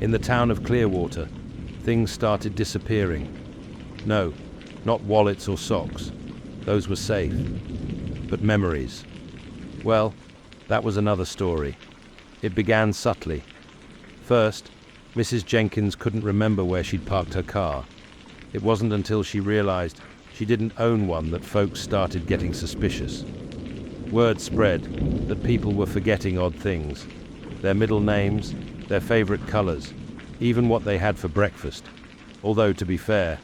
In the town of Clearwater, things started disappearing. No, not wallets or socks. Those were safe. But memories. Well, that was another story. It began subtly. First, Mrs. Jenkins couldn't remember where she'd parked her car. It wasn't until she realized she didn't own one that folks started getting suspicious. Word spread that people were forgetting odd things. Their middle names, their favorite colors, even what they had for breakfast. Although, to be fair,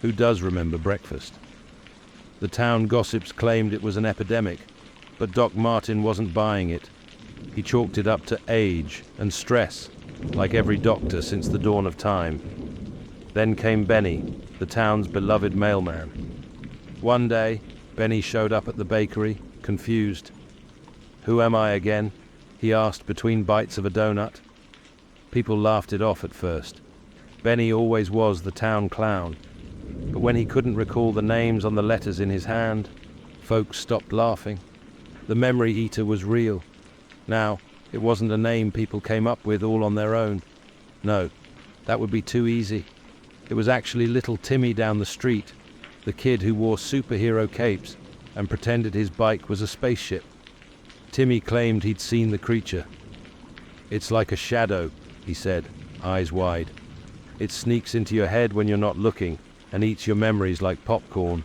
who does remember breakfast? The town gossips claimed it was an epidemic, but Doc Martin wasn't buying it. He chalked it up to age and stress, like every doctor since the dawn of time. Then came Benny, the town's beloved mailman. One day, Benny showed up at the bakery, confused. "Who am I again?" he asked between bites of a donut. People laughed it off at first. Benny always was the town clown. But when he couldn't recall the names on the letters in his hand, folks stopped laughing. The memory eater was real. Now, it wasn't a name people came up with all on their own. No, that would be too easy. It was actually little Timmy down the street, the kid who wore superhero capes and pretended his bike was a spaceship. Timmy claimed he'd seen the creature. "It's like a shadow," he said, eyes wide. "It sneaks into your head when you're not looking and eats your memories like popcorn."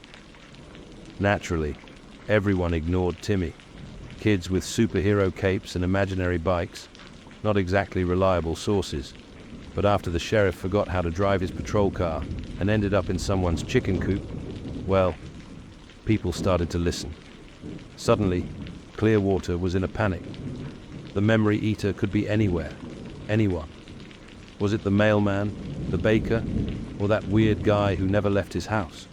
Naturally, everyone ignored Timmy. Kids with superhero capes and imaginary bikes, not exactly reliable sources. But after the sheriff forgot how to drive his patrol car and ended up in someone's chicken coop, well, people started to listen. Suddenly, Clearwater was in a panic. The memory eater could be anywhere, anyone. Was it the mailman, the baker, or that weird guy who never left his house?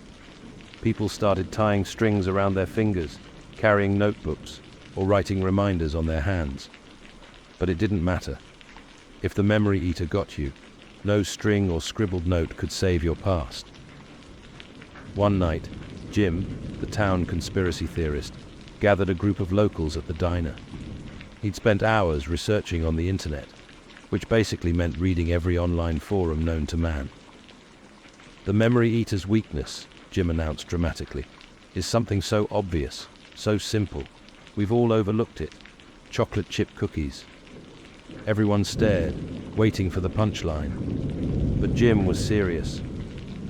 People started tying strings around their fingers, carrying notebooks, or writing reminders on their hands. But it didn't matter. If the memory eater got you, no string or scribbled note could save your past. One night, Jim, the town conspiracy theorist, gathered a group of locals at the diner. He'd spent hours researching on the internet, which basically meant reading every online forum known to man. "The memory eater's weakness," Jim announced dramatically, "is something so obvious, so simple. We've all overlooked it. Chocolate chip cookies." Everyone stared, waiting for the punchline. But Jim was serious.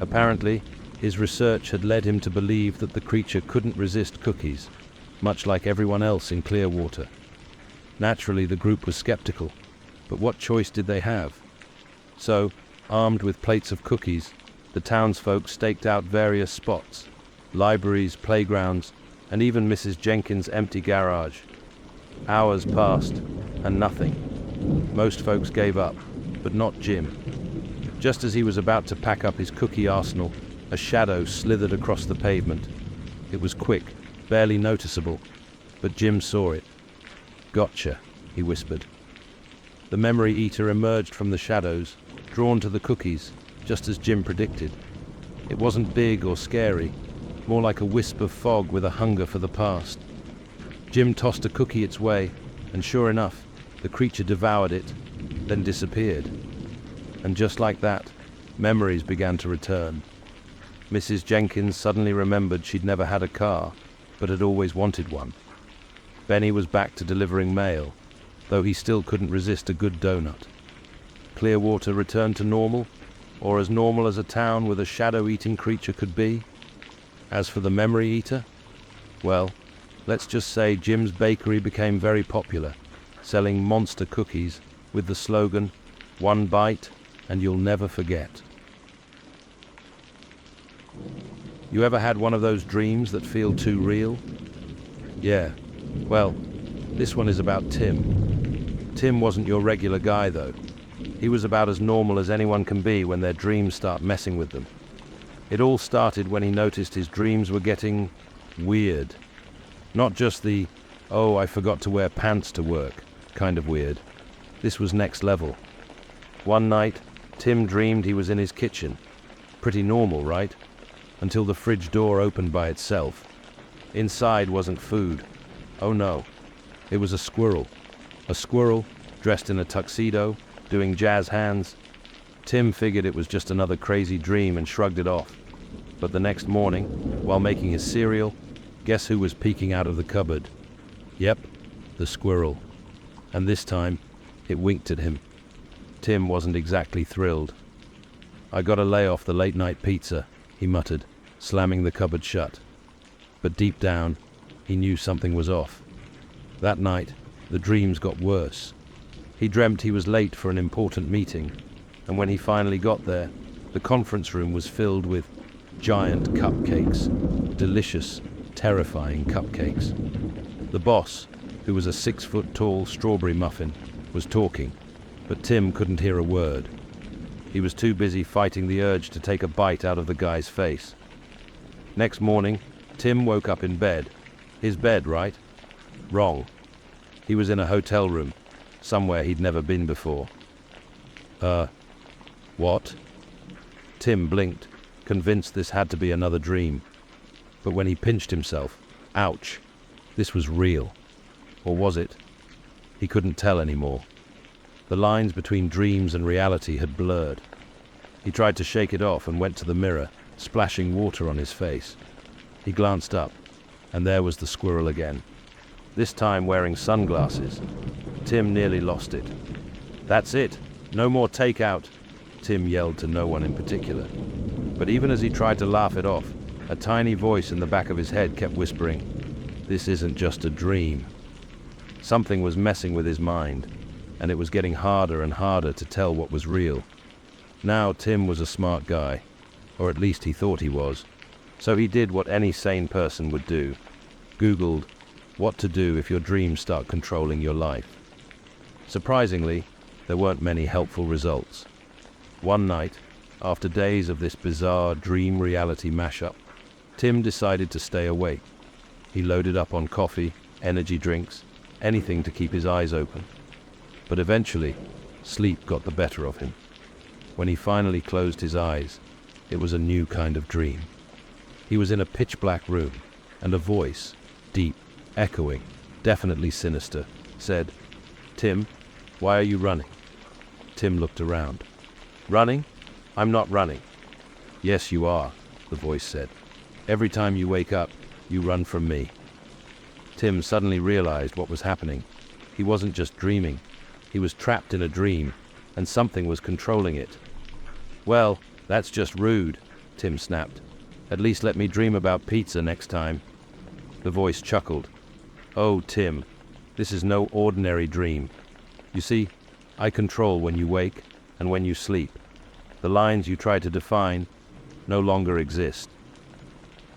Apparently, his research had led him to believe that the creature couldn't resist cookies, much like everyone else in Clearwater. Naturally, the group was skeptical, but what choice did they have? So, armed with plates of cookies, the townsfolk staked out various spots, libraries, playgrounds, and even Mrs. Jenkins' empty garage. Hours passed, and nothing. Most folks gave up, but not Jim. Just as he was about to pack up his cookie arsenal, a shadow slithered across the pavement. It was quick, barely noticeable, but Jim saw it. "Gotcha," he whispered. The memory eater emerged from the shadows, drawn to the cookies, just as Jim predicted. It wasn't big or scary, more like a wisp of fog with a hunger for the past. Jim tossed a cookie its way, and sure enough, the creature devoured it, then disappeared. And just like that, memories began to return. Mrs. Jenkins suddenly remembered she'd never had a car, but had always wanted one. Benny was back to delivering mail, though he still couldn't resist a good donut. Clearwater returned to normal, or as normal as a town with a shadow-eating creature could be. As for the memory eater, well, let's just say Jim's bakery became very popular, selling monster cookies with the slogan, "One bite and you'll never forget." You ever had one of those dreams that feel too real? Yeah, well, this one is about Tim. Tim wasn't your regular guy, though. He was about as normal as anyone can be when their dreams start messing with them. It all started when he noticed his dreams were getting weird. Not just the, "oh, I forgot to wear pants to work" kind of weird. This was next level. One night, Tim dreamed he was in his kitchen. Pretty normal, right? Until the fridge door opened by itself. Inside wasn't food. Oh no, it was a squirrel. A squirrel, dressed in a tuxedo, doing jazz hands, Tim figured it was just another crazy dream and shrugged it off. But the next morning, while making his cereal, guess who was peeking out of the cupboard? Yep, the squirrel. And this time, it winked at him. Tim wasn't exactly thrilled. "I gotta lay off the late-night pizza," he muttered, slamming the cupboard shut. But deep down, he knew something was off. That night, the dreams got worse. He dreamt he was late for an important meeting, and when he finally got there, the conference room was filled with giant cupcakes. Delicious, terrifying cupcakes. The boss, who was a 6-foot-tall strawberry muffin, was talking, but Tim couldn't hear a word. He was too busy fighting the urge to take a bite out of the guy's face. Next morning, Tim woke up in bed. His bed, right? Wrong. He was in a hotel room, somewhere he'd never been before. What? Tim blinked, convinced this had to be another dream. But when he pinched himself, ouch, this was real. Or was it? He couldn't tell anymore. The lines between dreams and reality had blurred. He tried to shake it off and went to the mirror, splashing water on his face. He glanced up, and there was the squirrel again, this time wearing sunglasses. Tim nearly lost it. "That's it! No more takeout!" Tim yelled to no one in particular. But even as he tried to laugh it off, a tiny voice in the back of his head kept whispering, "This isn't just a dream." Something was messing with his mind, and it was getting harder and harder to tell what was real. Now Tim was a smart guy, or at least he thought he was. So he did what any sane person would do. Googled, what to do if your dreams start controlling your life. Surprisingly, there weren't many helpful results. One night, after days of this bizarre dream-reality mashup, Tim decided to stay awake. He loaded up on coffee, energy drinks, anything to keep his eyes open. But eventually, sleep got the better of him. When he finally closed his eyes, it was a new kind of dream. He was in a pitch-black room, and a voice, deep, echoing, definitely sinister, said, "Tim, why are you running?" Tim looked around. "Running? I'm not running." "Yes, you are," the voice said. "Every time you wake up, you run from me." Tim suddenly realized what was happening. He wasn't just dreaming. He was trapped in a dream, and something was controlling it. "Well, that's just rude," Tim snapped. "At least let me dream about pizza next time." The voice chuckled. "Oh, Tim, this is no ordinary dream. You see, I control when you wake and when you sleep. The lines you try to define no longer exist."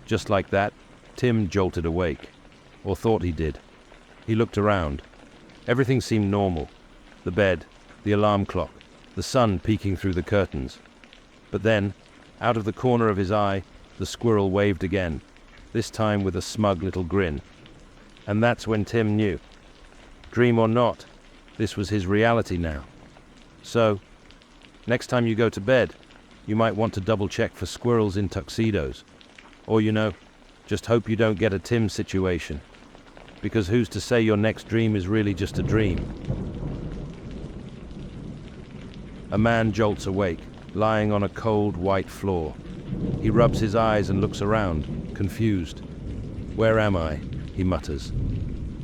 Just like that, Tim jolted awake, or thought he did. He looked around. Everything seemed normal. The bed, the alarm clock, the sun peeking through the curtains. But then, out of the corner of his eye, the squirrel waved again, this time with a smug little grin. And that's when Tim knew. Dream or not, this was his reality now. So, next time you go to bed, you might want to double-check for squirrels in tuxedos. Or, just hope you don't get a Tim situation. Because who's to say your next dream is really just a dream? A man jolts awake, lying on a cold, white floor. He rubs his eyes and looks around, confused. "Where am I?" he mutters.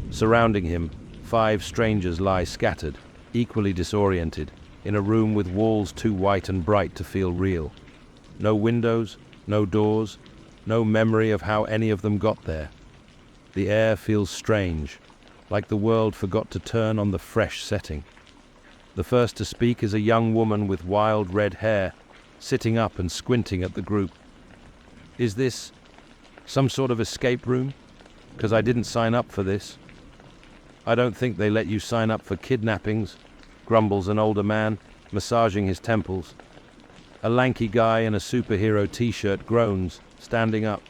Surrounding him, 5 strangers lie scattered, equally disoriented, in a room with walls too white and bright to feel real. No windows, no doors, no memory of how any of them got there. The air feels strange, like the world forgot to turn on the fresh setting. The first to speak is a young woman with wild red hair, sitting up and squinting at the group. "Is this some sort of escape room? 'Cause I didn't sign up for this." "I don't think they let you sign up for kidnappings," grumbles an older man, massaging his temples. A lanky guy in a superhero t-shirt groans, standing up.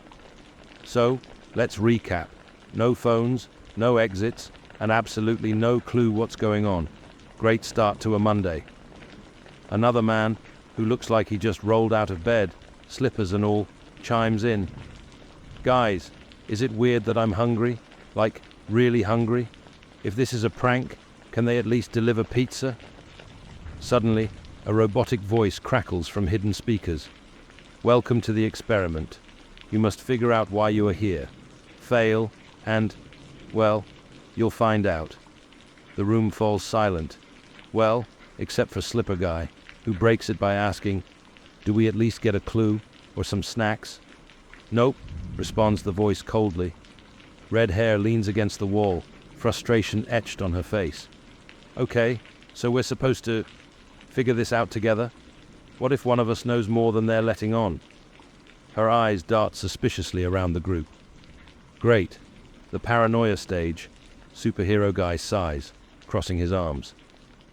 "So, let's recap. No phones, no exits, and absolutely no clue what's going on. Great start to a Monday." Another man, who looks like he just rolled out of bed, slippers and all, chimes in. "Guys, is it weird that I'm hungry? Like, really hungry? If this is a prank, can they at least deliver pizza?" Suddenly, A robotic voice crackles from hidden speakers. Welcome to the experiment. You must figure out why you are here. Fail, and, well, you'll find out. The room falls silent. Well, except for Slipper Guy, who breaks it by asking, do we at least get a clue, or some snacks? Nope, responds the voice coldly. Red hair leans against the wall, frustration etched on her face. Okay, so we're supposed to figure this out together? What if one of us knows more than they're letting on? Her eyes dart suspiciously around the group. Great. The paranoia stage. Superhero Guy sighs, crossing his arms.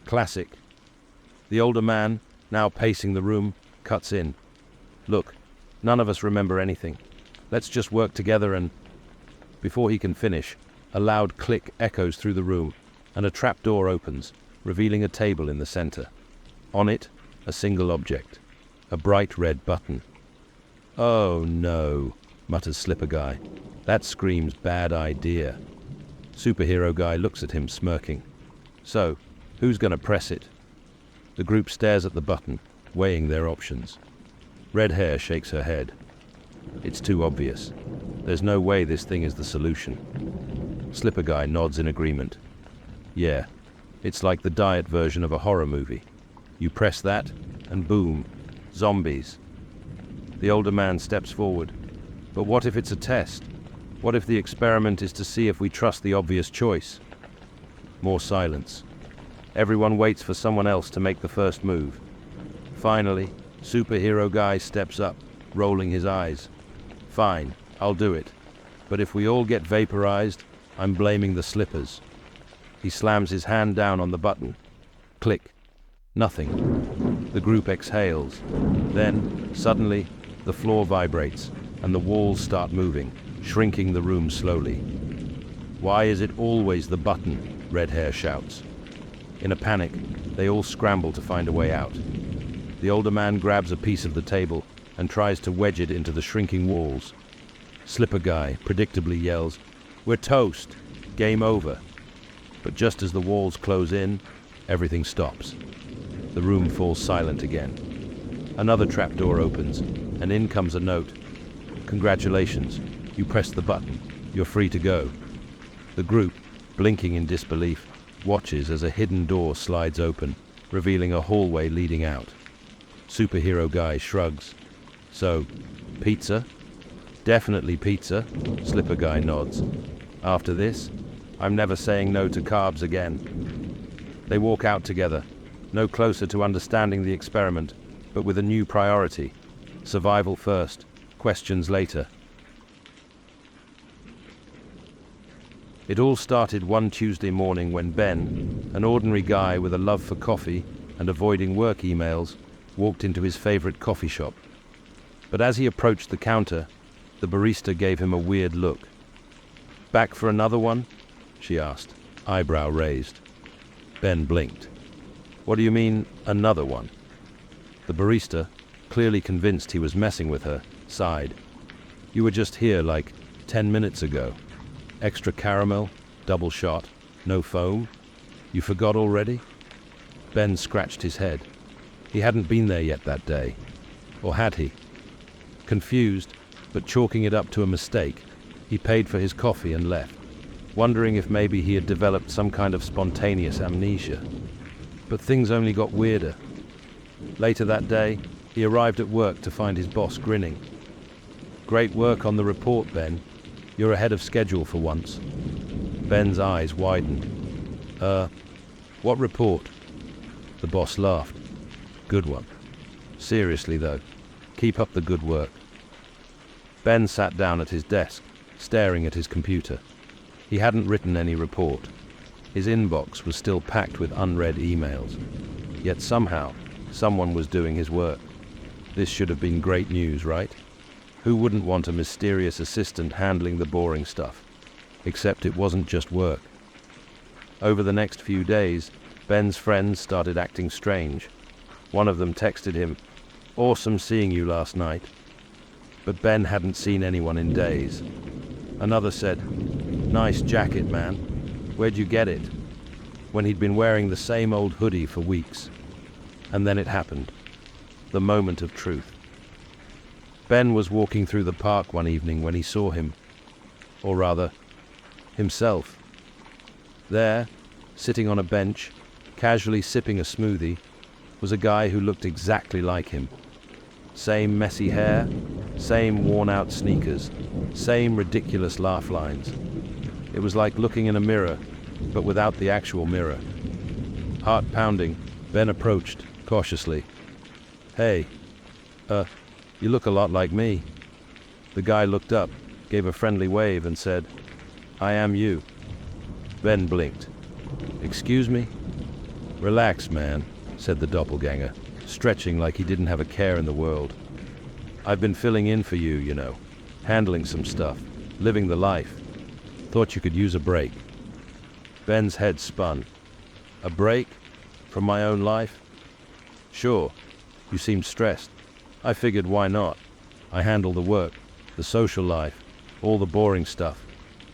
Classic. The older man, now pacing the room, cuts in. Look, none of us remember anything. Let's just work together and... Before he can finish, a loud click echoes through the room, and a trapdoor opens, revealing a table in the center. On it, a single object. A bright red button. Oh no, mutters Slipper Guy. That screams bad idea. Superhero Guy looks at him, smirking. So, who's gonna press it? The group stares at the button, weighing their options. Red hair shakes her head. It's too obvious. There's no way this thing is the solution. Slipper Guy nods in agreement. Yeah, it's like the diet version of a horror movie. You press that, and boom, zombies. The older man steps forward. But what if it's a test? What if the experiment is to see if we trust the obvious choice? More silence. Everyone waits for someone else to make the first move. Finally, Superhero Guy steps up, rolling his eyes. Fine, I'll do it. But if we all get vaporized, I'm blaming the slippers. He slams his hand down on the button. Click. Nothing. The group exhales. Then, suddenly, the floor vibrates, and the walls start moving, shrinking the room slowly. Why is it always the button? Red hair shouts. In a panic, they all scramble to find a way out. The older man grabs a piece of the table and tries to wedge it into the shrinking walls. Slipper Guy predictably yells, "We're toast! Game over!" But just as the walls close in, everything stops. The room falls silent again. Another trapdoor opens, and in comes a note. Congratulations, you pressed the button. You're free to go. The group, blinking in disbelief, watches as a hidden door slides open, revealing a hallway leading out. Superhero Guy shrugs. So, pizza? Definitely pizza, Slipper Guy nods. After this, I'm never saying no to carbs again. They walk out together, no closer to understanding the experiment, but with a new priority. Survival first, questions later. It all started one Tuesday morning when Ben, an ordinary guy with a love for coffee and avoiding work emails, walked into his favorite coffee shop. But as he approached the counter, the barista gave him a weird look. "Back for another one?" she asked, eyebrow raised. Ben blinked. "What do you mean, another one?" The barista, clearly convinced he was messing with her, sighed. "You were just here like 10 minutes ago. Extra caramel, double shot, no foam? You forgot already?" Ben scratched his head. He hadn't been there yet that day. Or had he? Confused, but chalking it up to a mistake, he paid for his coffee and left, wondering if maybe he had developed some kind of spontaneous amnesia. But things only got weirder. Later that day, he arrived at work to find his boss grinning. "Great work on the report, Ben. You're ahead of schedule for once." Ben's eyes widened. What report?" The boss laughed. "Good one. Seriously though, keep up the good work." Ben sat down at his desk, staring at his computer. He hadn't written any report. His inbox was still packed with unread emails. Yet somehow, someone was doing his work. This should have been great news, right? Who wouldn't want a mysterious assistant handling the boring stuff? Except it wasn't just work. Over the next few days, Ben's friends started acting strange. One of them texted him, "Awesome seeing you last night." But Ben hadn't seen anyone in days. Another said, "Nice jacket, man. Where'd you get it?" When he'd been wearing the same old hoodie for weeks. And then it happened. The moment of truth. Ben was walking through the park one evening when he saw him. Or rather, himself. There, sitting on a bench, casually sipping a smoothie, was a guy who looked exactly like him. Same messy hair, same worn-out sneakers, same ridiculous laugh lines. It was like looking in a mirror, but without the actual mirror. Heart pounding, Ben approached, cautiously. "Hey, you look a lot like me." The guy looked up, gave a friendly wave and said, "I am you." Ben blinked. "Excuse me?" "Relax, man," said the doppelganger, stretching like he didn't have a care in the world. "I've been filling in for you, handling some stuff, living the life. Thought you could use a break." Ben's head spun. "A break? From my own life?" "Sure. You seemed stressed. I figured why not? I handle the work, the social life, all the boring stuff.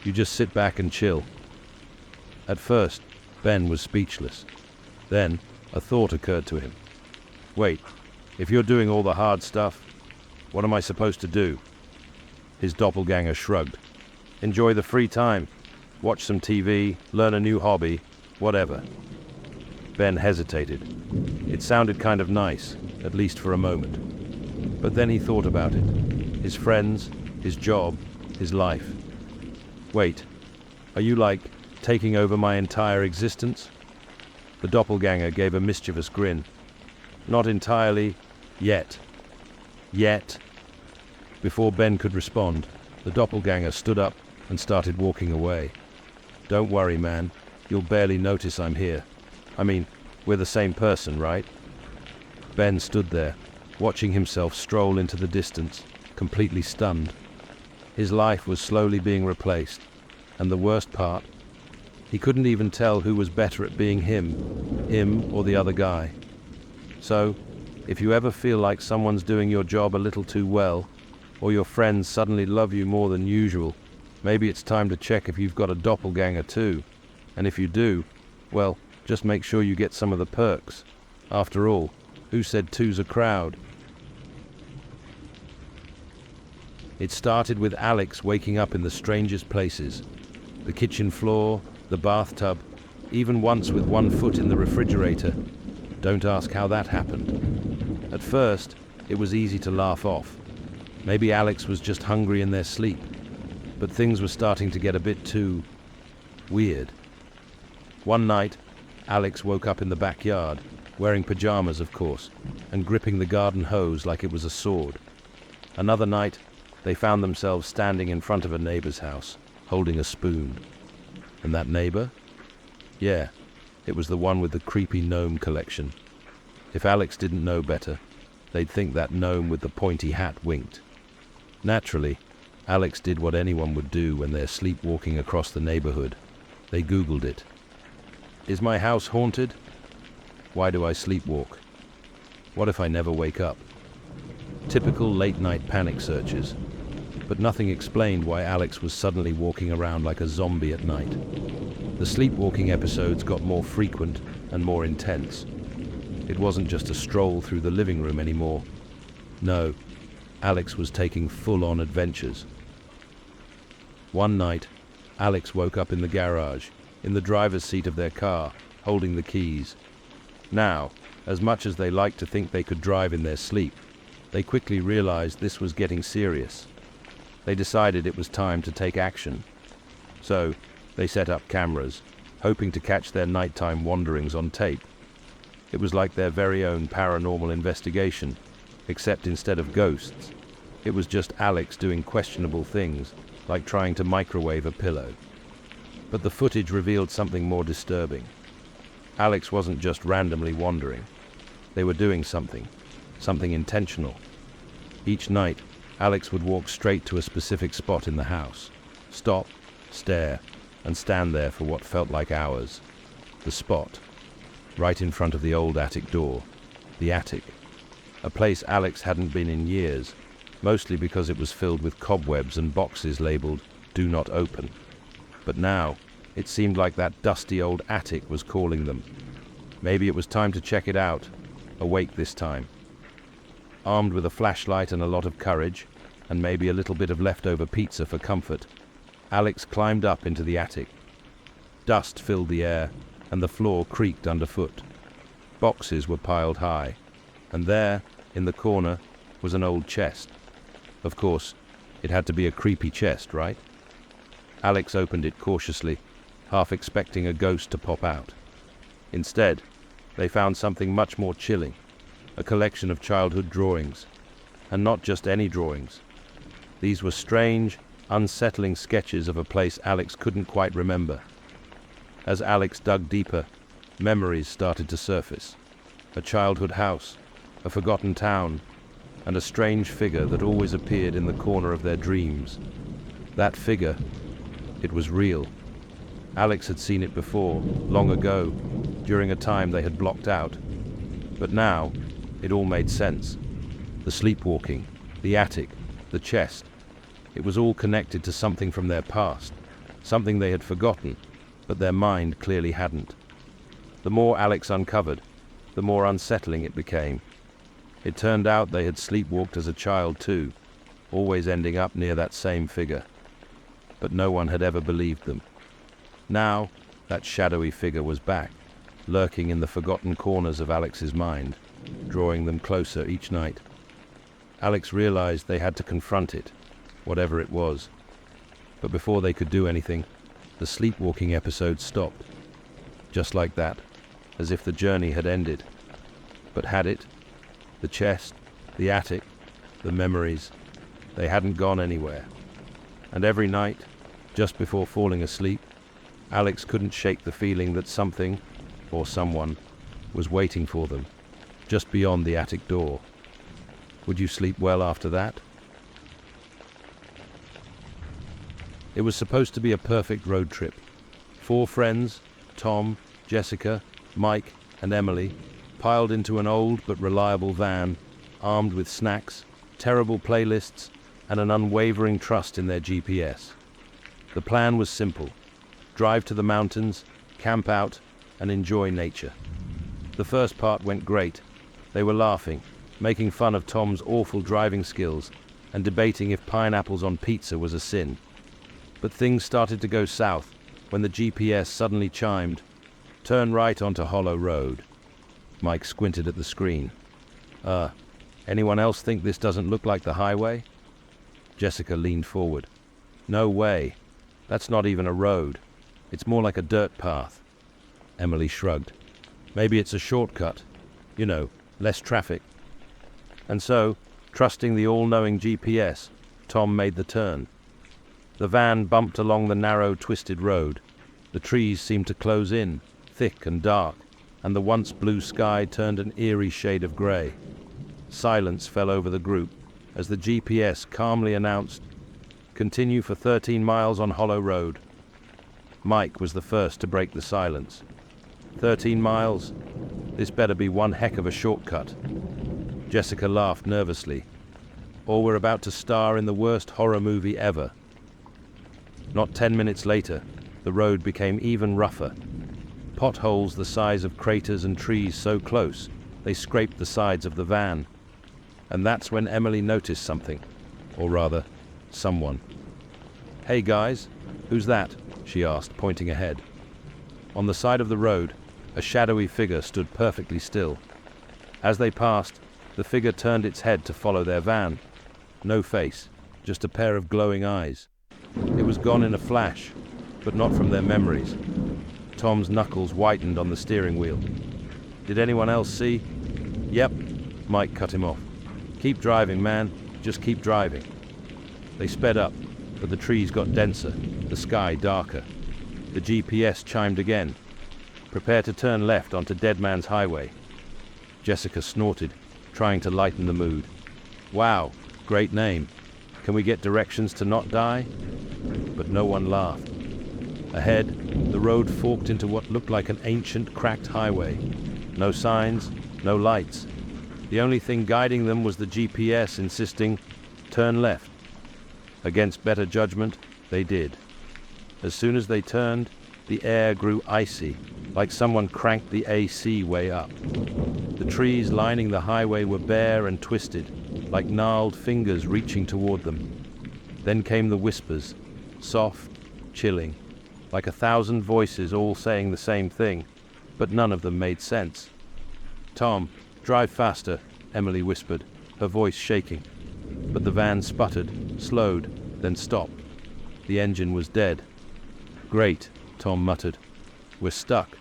You just sit back and chill." At first, Ben was speechless. Then, a thought occurred to him. "Wait, if you're doing all the hard stuff, what am I supposed to do?" His doppelganger shrugged. "Enjoy the free time. Watch some TV, learn a new hobby, whatever." Ben hesitated. It sounded kind of nice, at least for a moment. But then he thought about it. His friends, his job, his life. "Wait, are you like taking over my entire existence?" The doppelganger gave a mischievous grin. "Not entirely, yet." "Yet?" Before Ben could respond, the doppelganger stood up and started walking away. "Don't worry, man. You'll barely notice I'm here. I mean, we're the same person, right?" Ben stood there, watching himself stroll into the distance, completely stunned. His life was slowly being replaced, and the worst part, he couldn't even tell who was better at being him or the other guy. So, if you ever feel like someone's doing your job a little too well, or your friends suddenly love you more than usual, maybe it's time to check if you've got a doppelganger too. And if you do, well, just make sure you get some of the perks. After all, who said two's a crowd? It started with Alex waking up in the strangest places. The kitchen floor, the bathtub, even once with one foot in the refrigerator. Don't ask how that happened. At first, it was easy to laugh off. Maybe Alex was just hungry in their sleep. But things were starting to get a bit too weird. One night, Alex woke up in the backyard, wearing pajamas, of course, and gripping the garden hose like it was a sword. Another night, they found themselves standing in front of a neighbor's house, holding a spoon. And that neighbor? Yeah, it was the one with the creepy gnome collection. If Alex didn't know better, they'd think that gnome with the pointy hat winked. Naturally, Alex did what anyone would do when they're sleepwalking across the neighborhood. They Googled it. Is my house haunted? Why do I sleepwalk? What if I never wake up? Typical late-night panic searches. But nothing explained why Alex was suddenly walking around like a zombie at night. The sleepwalking episodes got more frequent and more intense. It wasn't just a stroll through the living room anymore. No, Alex was taking full-on adventures. One night, Alex woke up in the garage, in the driver's seat of their car, holding the keys. Now, as much as they liked to think they could drive in their sleep, they quickly realized this was getting serious. They decided it was time to take action. So, they set up cameras, hoping to catch their nighttime wanderings on tape. It was like their very own paranormal investigation, except instead of ghosts, it was just Alex doing questionable things, like trying to microwave a pillow. But the footage revealed something more disturbing. Alex wasn't just randomly wandering. They were doing something intentional. Each night, Alex would walk straight to a specific spot in the house, stop, stare, and stand there for what felt like hours. The spot, right in front of the old attic door, the attic, a place Alex hadn't been in years, mostly because it was filled with cobwebs and boxes labeled "Do Not Open." But now, it seemed like that dusty old attic was calling them. Maybe it was time to check it out, awake this time. Armed with a flashlight and a lot of courage, and maybe a little bit of leftover pizza for comfort, Alex climbed up into the attic. Dust filled the air, and the floor creaked underfoot. Boxes were piled high, and there, in the corner, was an old chest. Of course, it had to be a creepy chest, right? Alex opened it cautiously, half expecting a ghost to pop out. Instead, they found something much more chilling, a collection of childhood drawings. And not just any drawings. These were strange, unsettling sketches of a place Alex couldn't quite remember. As Alex dug deeper, memories started to surface. A childhood house, a forgotten town, and a strange figure that always appeared in the corner of their dreams. That figure, it was real. Alex had seen it before, long ago, during a time they had blocked out. But now, it all made sense. The sleepwalking, the attic, the chest. It was all connected to something from their past, something they had forgotten, but their mind clearly hadn't. The more Alex uncovered, the more unsettling it became. It turned out they had sleepwalked as a child too, always ending up near that same figure. But no one had ever believed them. Now, that shadowy figure was back, lurking in the forgotten corners of Alex's mind, drawing them closer each night. Alex realized they had to confront it, whatever it was. But before they could do anything, the sleepwalking episode stopped. Just like that, as if the journey had ended. But had it? The chest, the attic, the memories, they hadn't gone anywhere. And every night, just before falling asleep, Alex couldn't shake the feeling that something, or someone, was waiting for them, just beyond the attic door. Would you sleep well after that? It was supposed to be a perfect road trip. 4 friends, Tom, Jessica, Mike, and Emily, piled into an old but reliable van, armed with snacks, terrible playlists, and an unwavering trust in their GPS. The plan was simple: drive to the mountains, camp out, and enjoy nature. The first part went great. They were laughing, making fun of Tom's awful driving skills, and debating if pineapples on pizza was a sin. But things started to go south when the GPS suddenly chimed, "Turn right onto Hollow Road." Mike squinted at the screen. Anyone else think this doesn't look like the highway?" Jessica leaned forward. "No way. That's not even a road. It's more like a dirt path." Emily shrugged. "Maybe it's a shortcut. You know, less traffic." And so, trusting the all-knowing GPS, Tom made the turn. The van bumped along the narrow, twisted road. The trees seemed to close in, thick and dark, and the once blue sky turned an eerie shade of grey. Silence fell over the group as the GPS calmly announced, "Continue for 13 miles on Hollow Road." Mike was the first to break the silence. 13 miles? This better be one heck of a shortcut. Jessica laughed nervously. Or we're about to star in the worst horror movie ever. Not 10 minutes later, the road became even rougher. Potholes the size of craters and trees so close, they scraped the sides of the van. And that's when Emily noticed something. Or rather, someone. "Hey guys, who's that?" she asked, pointing ahead. On the side of the road, a shadowy figure stood perfectly still. As they passed, the figure turned its head to follow their van. No face, just a pair of glowing eyes. It was gone in a flash, but not from their memories. Tom's knuckles whitened on the steering wheel. "Did anyone else see?" "Yep," Mike cut him off. "Keep driving, man. Just keep driving." They sped up, but the trees got denser, the sky darker. The GPS chimed again. "Prepare to turn left onto Dead Man's Highway." Jessica snorted, trying to lighten the mood. "Wow, great name. Can we get directions to not die?" But no one laughed. Ahead, the road forked into what looked like an ancient, cracked highway. No signs, no lights. The only thing guiding them was the GPS insisting, "Turn left." Against better judgment, they did. As soon as they turned, the air grew icy, like someone cranked the AC way up. The trees lining the highway were bare and twisted, like gnarled fingers reaching toward them. Then came the whispers, soft, chilling, like 1,000 voices all saying the same thing, but none of them made sense. "Tom, drive faster," Emily whispered, her voice shaking. But the van sputtered, slowed, then stopped. The engine was dead. "Great," Tom muttered. "We're stuck."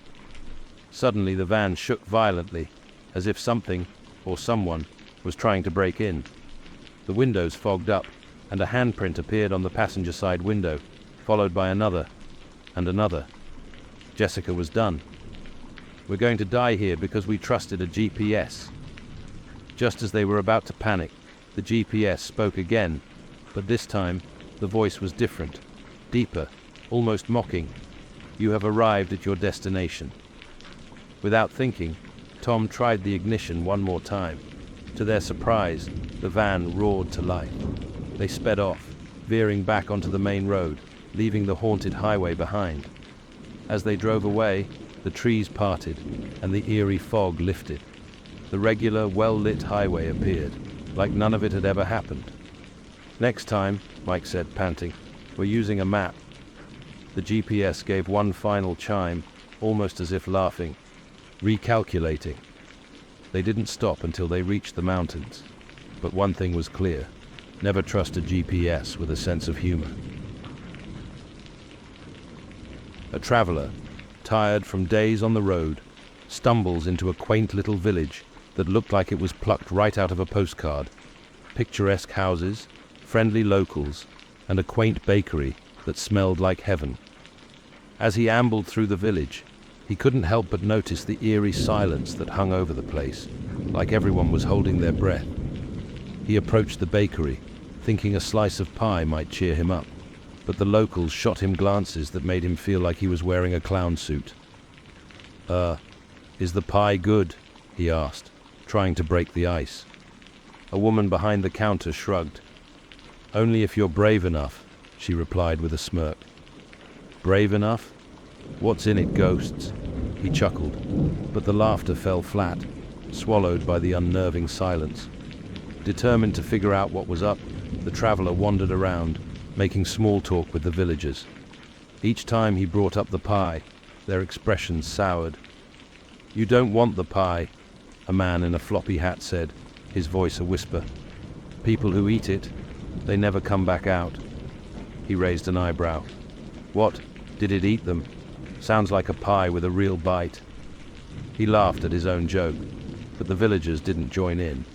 Suddenly the van shook violently, as if something, or someone, was trying to break in. The windows fogged up, and a handprint appeared on the passenger side window, followed by another, and another. Jessica was done. "We're going to die here because we trusted a GPS." Just as they were about to panic, the GPS spoke again, but this time the voice was different, deeper, almost mocking. "You have arrived at your destination." Without thinking, Tom tried the ignition one more time. To their surprise, the van roared to life. They sped off, veering back onto the main road, leaving the haunted highway behind. As they drove away, the trees parted, and the eerie fog lifted. The regular, well-lit highway appeared, like none of it had ever happened. "Next time," Mike said, panting, "we're using a map." The GPS gave one final chime, almost as if laughing, recalculating. They didn't stop until they reached the mountains. But one thing was clear: never trust a GPS with a sense of humor. A traveler, tired from days on the road, stumbles into a quaint little village that looked like it was plucked right out of a postcard. Picturesque houses, friendly locals, and a quaint bakery that smelled like heaven. As he ambled through the village, he couldn't help but notice the eerie silence that hung over the place, like everyone was holding their breath. He approached the bakery, thinking a slice of pie might cheer him up, but the locals shot him glances that made him feel like he was wearing a clown suit. Is the pie good?" he asked, trying to break the ice. A woman behind the counter shrugged. "Only if you're brave enough," she replied with a smirk. "Brave enough? What's in it, ghosts?" He chuckled, but the laughter fell flat, swallowed by the unnerving silence. Determined to figure out what was up, the traveler wandered around, making small talk with the villagers. Each time he brought up the pie, their expressions soured. "You don't want the pie," a man in a floppy hat said, his voice a whisper. "People who eat it, they never come back out." He raised an eyebrow. "What, did it eat them? Sounds like a pie with a real bite." He laughed at his own joke, but the villagers didn't join in.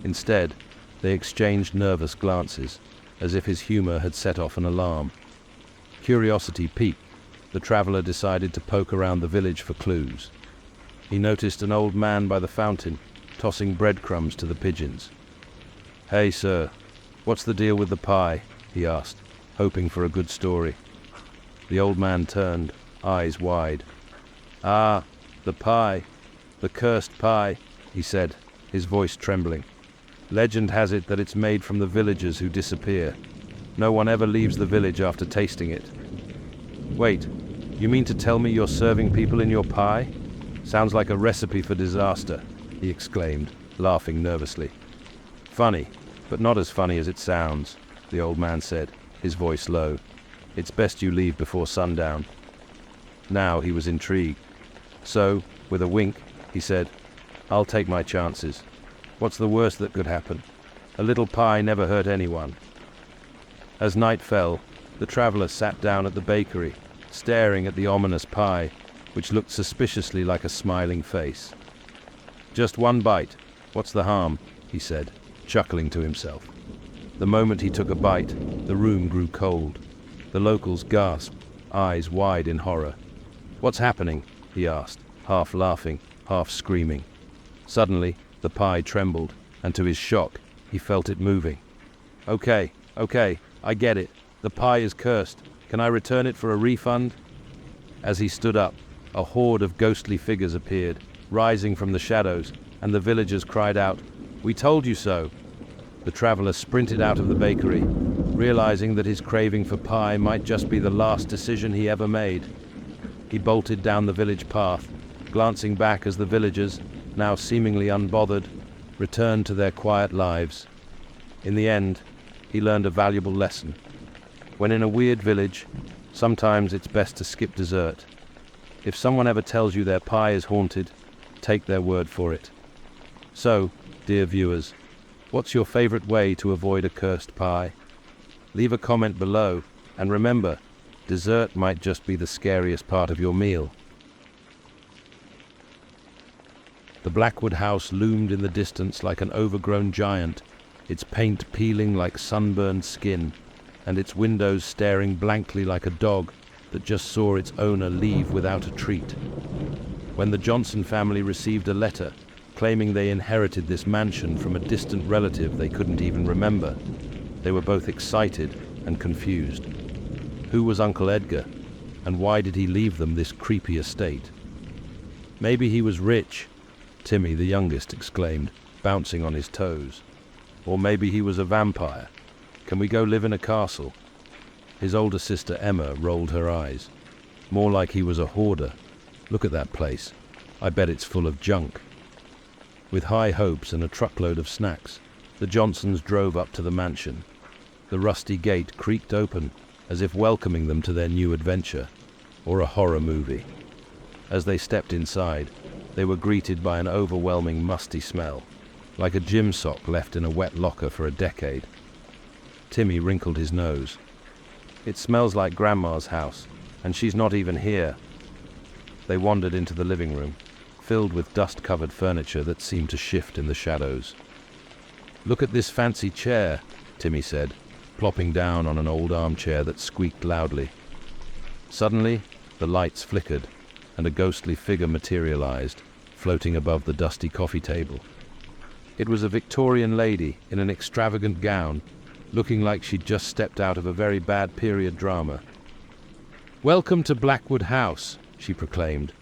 Instead, they exchanged nervous glances, as if his humor had set off an alarm. Curiosity piqued, the traveler decided to poke around the village for clues. He noticed an old man by the fountain, tossing breadcrumbs to the pigeons. "Hey, sir, what's the deal with the pie?" he asked, hoping for a good story. The old man turned, eyes wide. "Ah, the pie, the cursed pie," he said, his voice trembling. "Legend has it that it's made from the villagers who disappear. No one ever leaves the village after tasting it." "Wait, you mean to tell me you're serving people in your pie? Sounds like a recipe for disaster," he exclaimed, laughing nervously. "Funny, but not as funny as it sounds," the old man said, his voice low. "It's best you leave before sundown." Now he was intrigued. So, with a wink, he said, "I'll take my chances. What's the worst that could happen? A little pie never hurt anyone." As night fell, the traveler sat down at the bakery, staring at the ominous pie, which looked suspiciously like a smiling face. "Just one bite. What's the harm?" he said, chuckling to himself. The moment he took a bite, the room grew cold. The locals gasped, eyes wide in horror. "What's happening?" he asked, half laughing, half screaming. Suddenly, the pie trembled, and to his shock, he felt it moving. Okay, I get it. The pie is cursed. Can I return it for a refund?" As he stood up, a horde of ghostly figures appeared, rising from the shadows, and the villagers cried out, "We told you so!" The traveler sprinted out of the bakery, realizing that his craving for pie might just be the last decision he ever made. He bolted down the village path, glancing back as the villagers, now seemingly unbothered, returned to their quiet lives. In the end, he learned a valuable lesson. When in a weird village, sometimes it's best to skip dessert. If someone ever tells you their pie is haunted, take their word for it. So, dear viewers, what's your favorite way to avoid a cursed pie? Leave a comment below, and remember, dessert might just be the scariest part of your meal. The Blackwood house loomed in the distance like an overgrown giant, its paint peeling like sunburned skin, and its windows staring blankly like a dog that just saw its owner leave without a treat. When the Johnson family received a letter claiming they inherited this mansion from a distant relative they couldn't even remember, they were both excited and confused. Who was Uncle Edgar, and why did he leave them this creepy estate? Maybe he was rich, Timmy, the youngest, exclaimed, bouncing on his toes. Or maybe he was a vampire. Can we go live in a castle? His older sister Emma rolled her eyes. More like he was a hoarder. Look at that place. I bet it's full of junk. With high hopes and a truckload of snacks, the Johnsons drove up to the mansion. The rusty gate creaked open, as if welcoming them to their new adventure, or a horror movie. As they stepped inside, they were greeted by an overwhelming musty smell, like a gym sock left in a wet locker for a decade. Timmy wrinkled his nose. It smells like Grandma's house, and she's not even here. They wandered into the living room, filled with dust-covered furniture that seemed to shift in the shadows. Look at this fancy chair, Timmy said, plopping down on an old armchair that squeaked loudly. Suddenly, the lights flickered, and a ghostly figure materialized, floating above the dusty coffee table. It was a Victorian lady in an extravagant gown, looking like she'd just stepped out of a very bad period drama. "Welcome to Blackwood House," she proclaimed,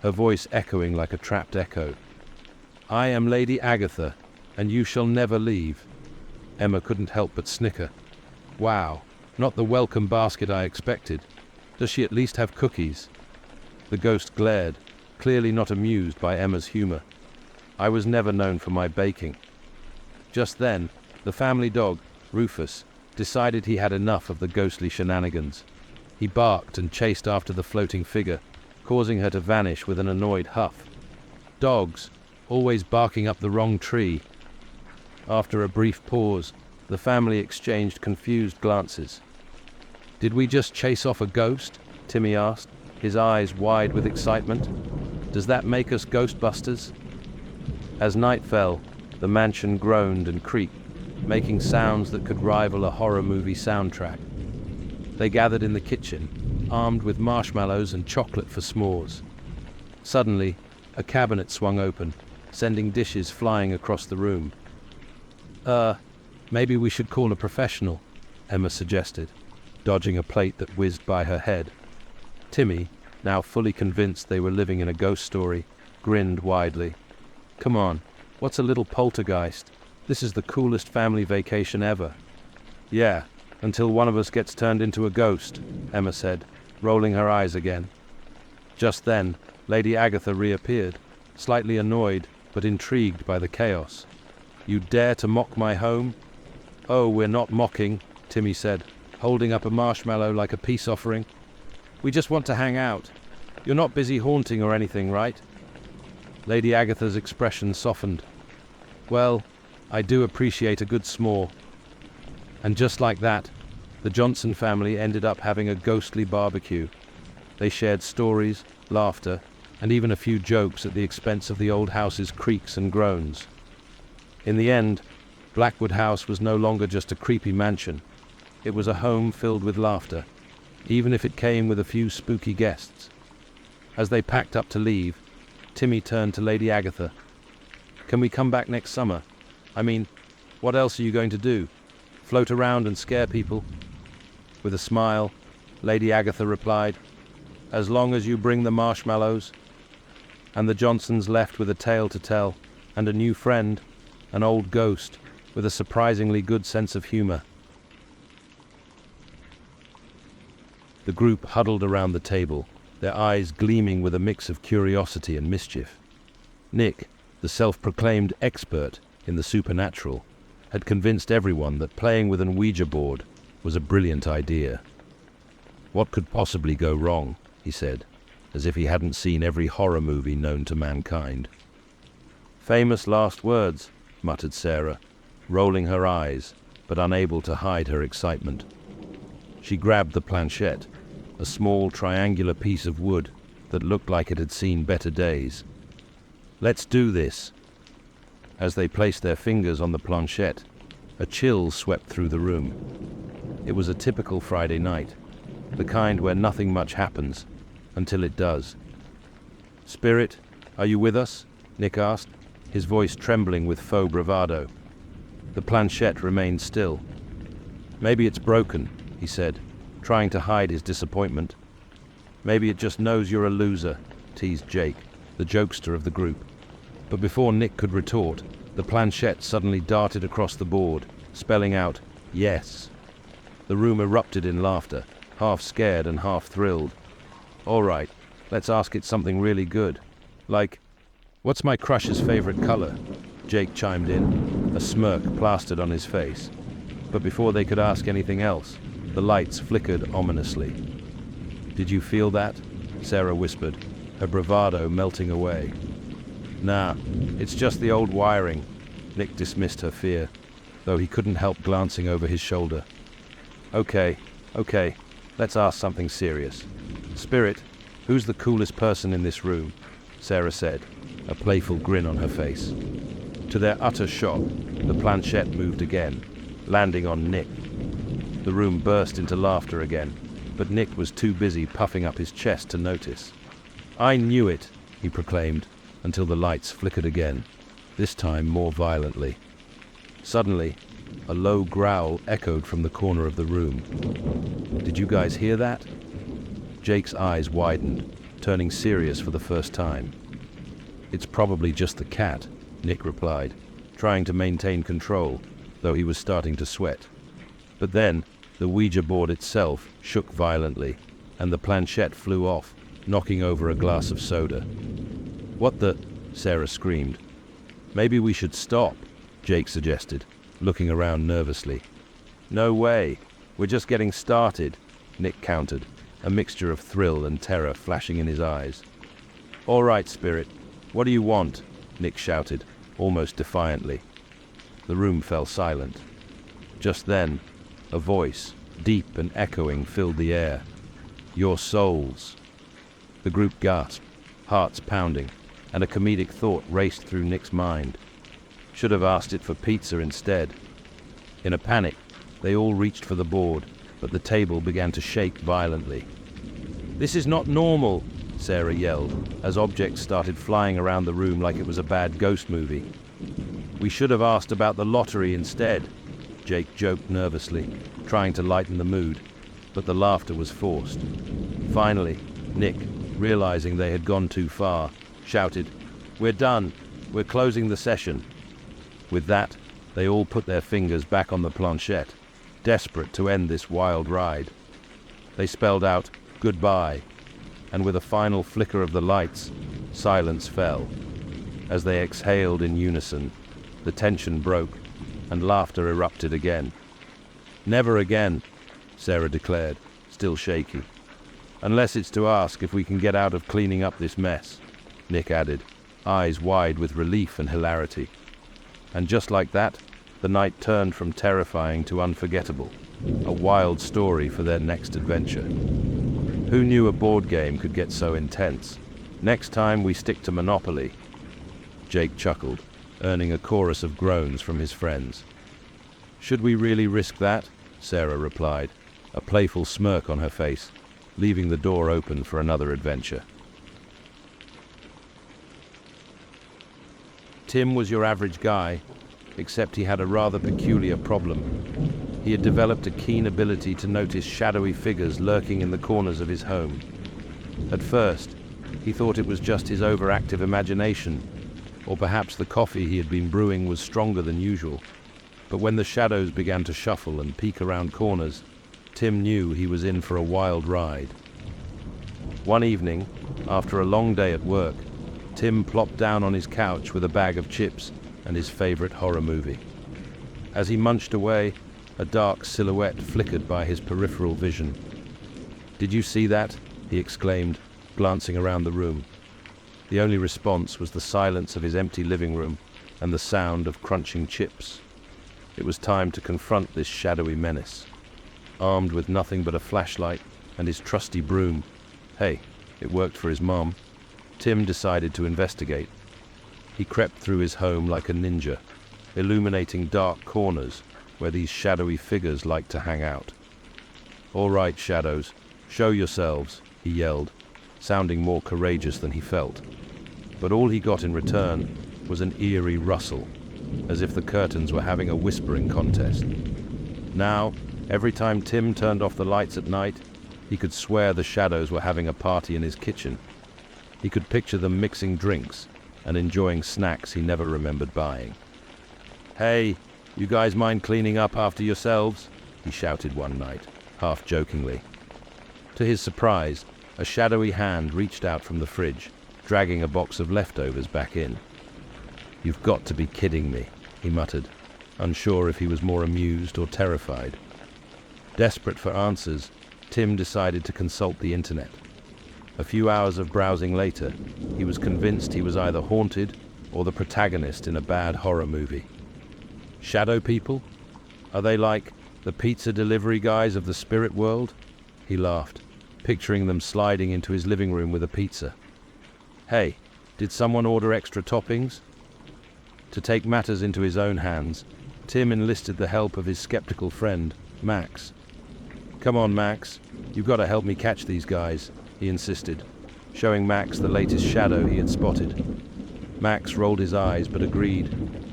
her voice echoing like a trapped echo. "I am Lady Agatha, and you shall never leave." Emma couldn't help but snicker. Wow, not the welcome basket I expected. Does she at least have cookies? The ghost glared, clearly not amused by Emma's humor. I was never known for my baking. Just then, the family dog, Rufus, decided he had enough of the ghostly shenanigans. He barked and chased after the floating figure, causing her to vanish with an annoyed huff. Dogs, always barking up the wrong tree. After a brief pause, the family exchanged confused glances. "Did we just chase off a ghost?" Timmy asked, his eyes wide with excitement. "Does that make us Ghostbusters?" As night fell, the mansion groaned and creaked, making sounds that could rival a horror movie soundtrack. They gathered in the kitchen, armed with marshmallows and chocolate for s'mores. Suddenly, a cabinet swung open, sending dishes flying across the room. Maybe we should call a professional," Emma suggested, dodging a plate that whizzed by her head. Timmy, now fully convinced they were living in a ghost story, grinned widely. "Come on, what's a little poltergeist? This is the coolest family vacation ever." "Yeah, until one of us gets turned into a ghost," Emma said, rolling her eyes again. Just then, Lady Agatha reappeared, slightly annoyed but intrigued by the chaos. "You dare to mock my home?" "Oh, we're not mocking," Timmy said, holding up a marshmallow like a peace offering. "We just want to hang out. You're not busy haunting or anything, right?" Lady Agatha's expression softened. "Well, I do appreciate a good s'more." And just like that, the Johnson family ended up having a ghostly barbecue. They shared stories, laughter, and even a few jokes at the expense of the old house's creaks and groans. In the end, Blackwood House was no longer just a creepy mansion. It was a home filled with laughter, even if it came with a few spooky guests. As they packed up to leave, Timmy turned to Lady Agatha. "Can we come back next summer? I mean, what else are you going to do? Float around and scare people?" With a smile, Lady Agatha replied, "As long as you bring the marshmallows." And the Johnsons left with a tale to tell, and a new friend, an old ghost, with a surprisingly good sense of humor. The group huddled around the table, their eyes gleaming with a mix of curiosity and mischief. Nick, the self-proclaimed expert in the supernatural, had convinced everyone that playing with an Ouija board was a brilliant idea. "What could possibly go wrong?" he said, as if he hadn't seen every horror movie known to mankind. "Famous last words," muttered Sarah, rolling her eyes, but unable to hide her excitement. She grabbed the planchette, a small triangular piece of wood that looked like it had seen better days. "Let's do this." As they placed their fingers on the planchette, a chill swept through the room. It was a typical Friday night, the kind where nothing much happens, until it does. "Spirit, are you with us?" Nick asked, his voice trembling with faux bravado. The planchette remained still. "Maybe it's broken," he said, trying to hide his disappointment. "Maybe it just knows you're a loser," teased Jake, the jokester of the group. But before Nick could retort, the planchette suddenly darted across the board, spelling out, "Yes." The room erupted in laughter, half scared and half thrilled. "All right, let's ask it something really good. Like, what's my crush's favorite color?" Jake chimed in, a smirk plastered on his face. But before they could ask anything else, the lights flickered ominously. "Did you feel that?" Sarah whispered, her bravado melting away. "Nah, it's just the old wiring." Nick dismissed her fear, though he couldn't help glancing over his shoulder. Okay, let's ask something serious. Spirit, who's the coolest person in this room?" Sarah said, a playful grin on her face. To their utter shock, the planchette moved again, landing on Nick. The room burst into laughter again, but Nick was too busy puffing up his chest to notice. "I knew it," he proclaimed, until the lights flickered again, this time more violently. Suddenly, a low growl echoed from the corner of the room. "Did you guys hear that?" Jake's eyes widened, turning serious for the first time. "It's probably just the cat," Nick replied, trying to maintain control, though he was starting to sweat. But then, the Ouija board itself shook violently, and the planchette flew off, knocking over a glass of soda. "What the?" Sarah screamed. "Maybe we should stop," Jake suggested, looking around nervously. "No way. We're just getting started," Nick countered, a mixture of thrill and terror flashing in his eyes. "All right, Spirit. What do you want?" Nick shouted, almost defiantly. The room fell silent. Just then, a voice, deep and echoing, filled the air. "Your souls." The group gasped, hearts pounding, and a comedic thought raced through Nick's mind. Should have asked it for pizza instead. In a panic, they all reached for the board, but the table began to shake violently. "This is not normal," Sarah yelled, as objects started flying around the room like it was a bad ghost movie. "We should have asked about the lottery instead," Jake joked nervously, trying to lighten the mood, but the laughter was forced. Finally, Nick, realizing they had gone too far, shouted, "We're done. We're closing the session." With that, they all put their fingers back on the planchette, desperate to end this wild ride. They spelled out, "Goodbye," and with a final flicker of the lights, silence fell. As they exhaled in unison, the tension broke, and laughter erupted again. "Never again," Sarah declared, still shaky. "Unless it's to ask if we can get out of cleaning up this mess," Nick added, eyes wide with relief and hilarity. And just like that, the night turned from terrifying to unforgettable, a wild story for their next adventure. Who knew a board game could get so intense? Next time we stick to Monopoly. Jake chuckled, earning a chorus of groans from his friends. "Should we really risk that?" Sarah replied, a playful smirk on her face, leaving the door open for another adventure. Tim was your average guy, except he had a rather peculiar problem. He had developed a keen ability to notice shadowy figures lurking in the corners of his home. At first, he thought it was just his overactive imagination, or perhaps the coffee he had been brewing was stronger than usual. But when the shadows began to shuffle and peek around corners, Tim knew he was in for a wild ride. One evening, after a long day at work, Tim plopped down on his couch with a bag of chips and his favorite horror movie. As he munched away, a dark silhouette flickered by his peripheral vision. "Did you see that?" he exclaimed, glancing around the room. The only response was the silence of his empty living room and the sound of crunching chips. It was time to confront this shadowy menace. Armed with nothing but a flashlight and his trusty broom — hey, it worked for his mom — Tim decided to investigate. He crept through his home like a ninja, illuminating dark corners where these shadowy figures liked to hang out. "All right, shadows, show yourselves," he yelled, sounding more courageous than he felt. But all he got in return was an eerie rustle, as if the curtains were having a whispering contest. Now, every time Tim turned off the lights at night, he could swear the shadows were having a party in his kitchen. He could picture them mixing drinks and enjoying snacks he never remembered buying. "Hey, you guys mind cleaning up after yourselves?" he shouted one night, half jokingly. To his surprise, a shadowy hand reached out from the fridge, dragging a box of leftovers back in. "You've got to be kidding me," he muttered, unsure if he was more amused or terrified. Desperate for answers, Tim decided to consult the internet. A few hours of browsing later, he was convinced he was either haunted or the protagonist in a bad horror movie. Shadow people? Are they like the pizza delivery guys of the spirit world? He laughed, picturing them sliding into his living room with a pizza. Hey, did someone order extra toppings? To take matters into his own hands, Tim enlisted the help of his skeptical friend, Max. "Come on, Max, you've got to help me catch these guys," he insisted, showing Max the latest shadow he had spotted. Max rolled his eyes but agreed,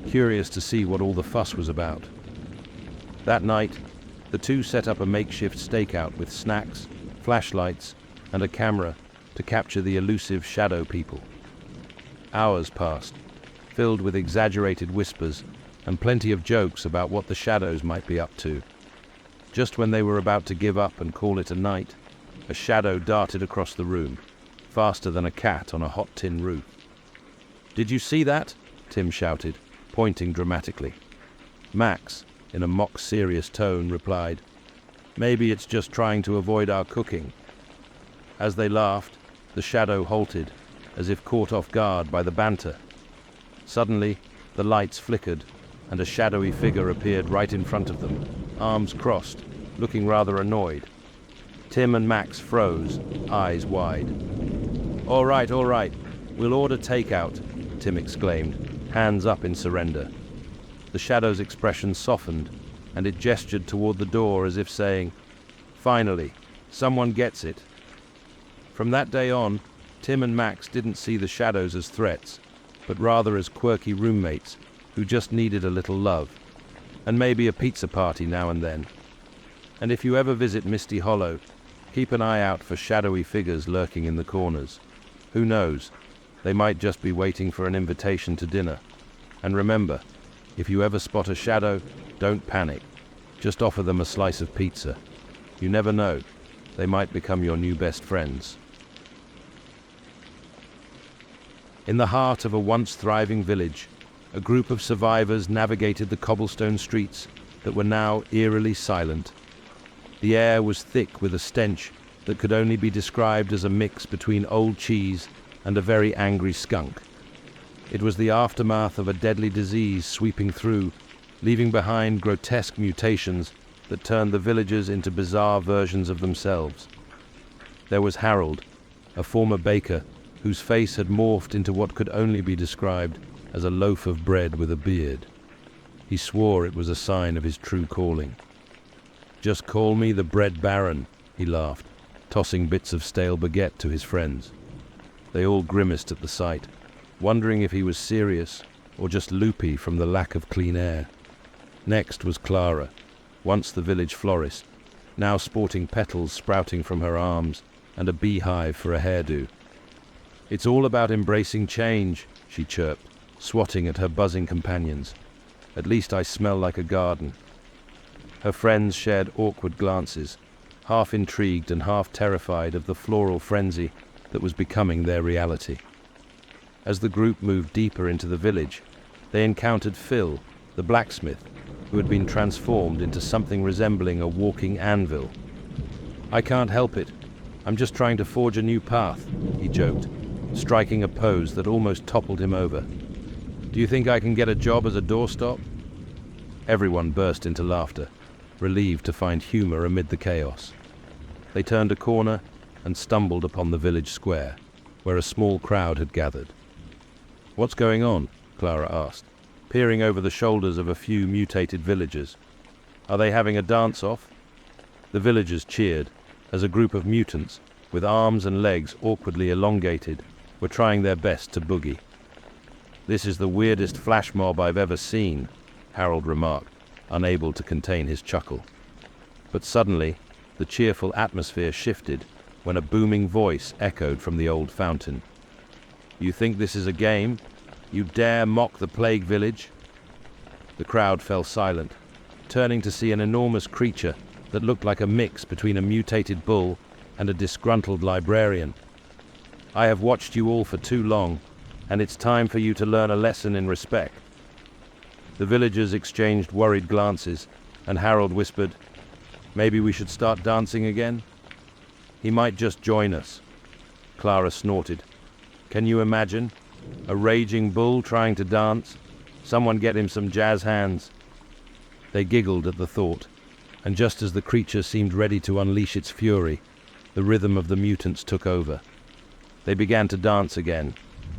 curious to see what all the fuss was about. That night, the two set up a makeshift stakeout with snacks, flashlights, and a camera to capture the elusive shadow people. Hours passed, filled with exaggerated whispers and plenty of jokes about what the shadows might be up to. Just when they were about to give up and call it a night, a shadow darted across the room, faster than a cat on a hot tin roof. "Did you see that?" Tim shouted, pointing dramatically. Max, in a mock-serious tone, replied, "Maybe it's just trying to avoid our cooking." As they laughed, the shadow halted, as if caught off guard by the banter. Suddenly, the lights flickered, and a shadowy figure appeared right in front of them, arms crossed, looking rather annoyed. Tim and Max froze, eyes wide. All right, we'll order takeout," Tim exclaimed, hands up in surrender. The shadow's expression softened, and it gestured toward the door as if saying, "Finally, someone gets it." From that day on, Tim and Max didn't see the shadows as threats, but rather as quirky roommates who just needed a little love, and maybe a pizza party now and then. And if you ever visit Misty Hollow, keep an eye out for shadowy figures lurking in the corners. Who knows, they might just be waiting for an invitation to dinner. And remember, if you ever spot a shadow, don't panic. Just offer them a slice of pizza. You never know, they might become your new best friends. In the heart of a once thriving village, a group of survivors navigated the cobblestone streets that were now eerily silent. The air was thick with a stench that could only be described as a mix between old cheese and a very angry skunk. It was the aftermath of a deadly disease sweeping through, leaving behind grotesque mutations that turned the villagers into bizarre versions of themselves. There was Harold, a former baker whose face had morphed into what could only be described as a loaf of bread with a beard. He swore it was a sign of his true calling. "Just call me the Bread Baron," he laughed, tossing bits of stale baguette to his friends. They all grimaced at the sight, wondering if he was serious or just loopy from the lack of clean air. Next was Clara, once the village florist, now sporting petals sprouting from her arms and a beehive for a hairdo. "It's all about embracing change," she chirped, swatting at her buzzing companions. "At least I smell like a garden." Her friends shared awkward glances, half intrigued and half terrified of the floral frenzy that was becoming their reality. As the group moved deeper into the village, they encountered Phil, the blacksmith, who had been transformed into something resembling a walking anvil. "I can't help it. I'm just trying to forge a new path," he joked, striking a pose that almost toppled him over. "Do you think I can get a job as a doorstop?" Everyone burst into laughter, relieved to find humor amid the chaos. They turned a corner and stumbled upon the village square, where a small crowd had gathered. "What's going on?" Clara asked, peering over the shoulders of a few mutated villagers. "Are they having a dance-off?" The villagers cheered as a group of mutants, with arms and legs awkwardly elongated, were trying their best to boogie. "This is the weirdest flash mob I've ever seen," Harold remarked, unable to contain his chuckle. But suddenly, the cheerful atmosphere shifted when a booming voice echoed from the old fountain. "You think this is a game? You dare mock the plague village?" The crowd fell silent, turning to see an enormous creature that looked like a mix between a mutated bull and a disgruntled librarian. "I have watched you all for too long, and it's time for you to learn a lesson in respect." The villagers exchanged worried glances, and Harold whispered, "Maybe we should start dancing again? He might just join us." Clara snorted. "Can you imagine? A raging bull trying to dance? Someone get him some jazz hands." They giggled at the thought, and just as the creature seemed ready to unleash its fury, the rhythm of the mutants took over. They began to dance again,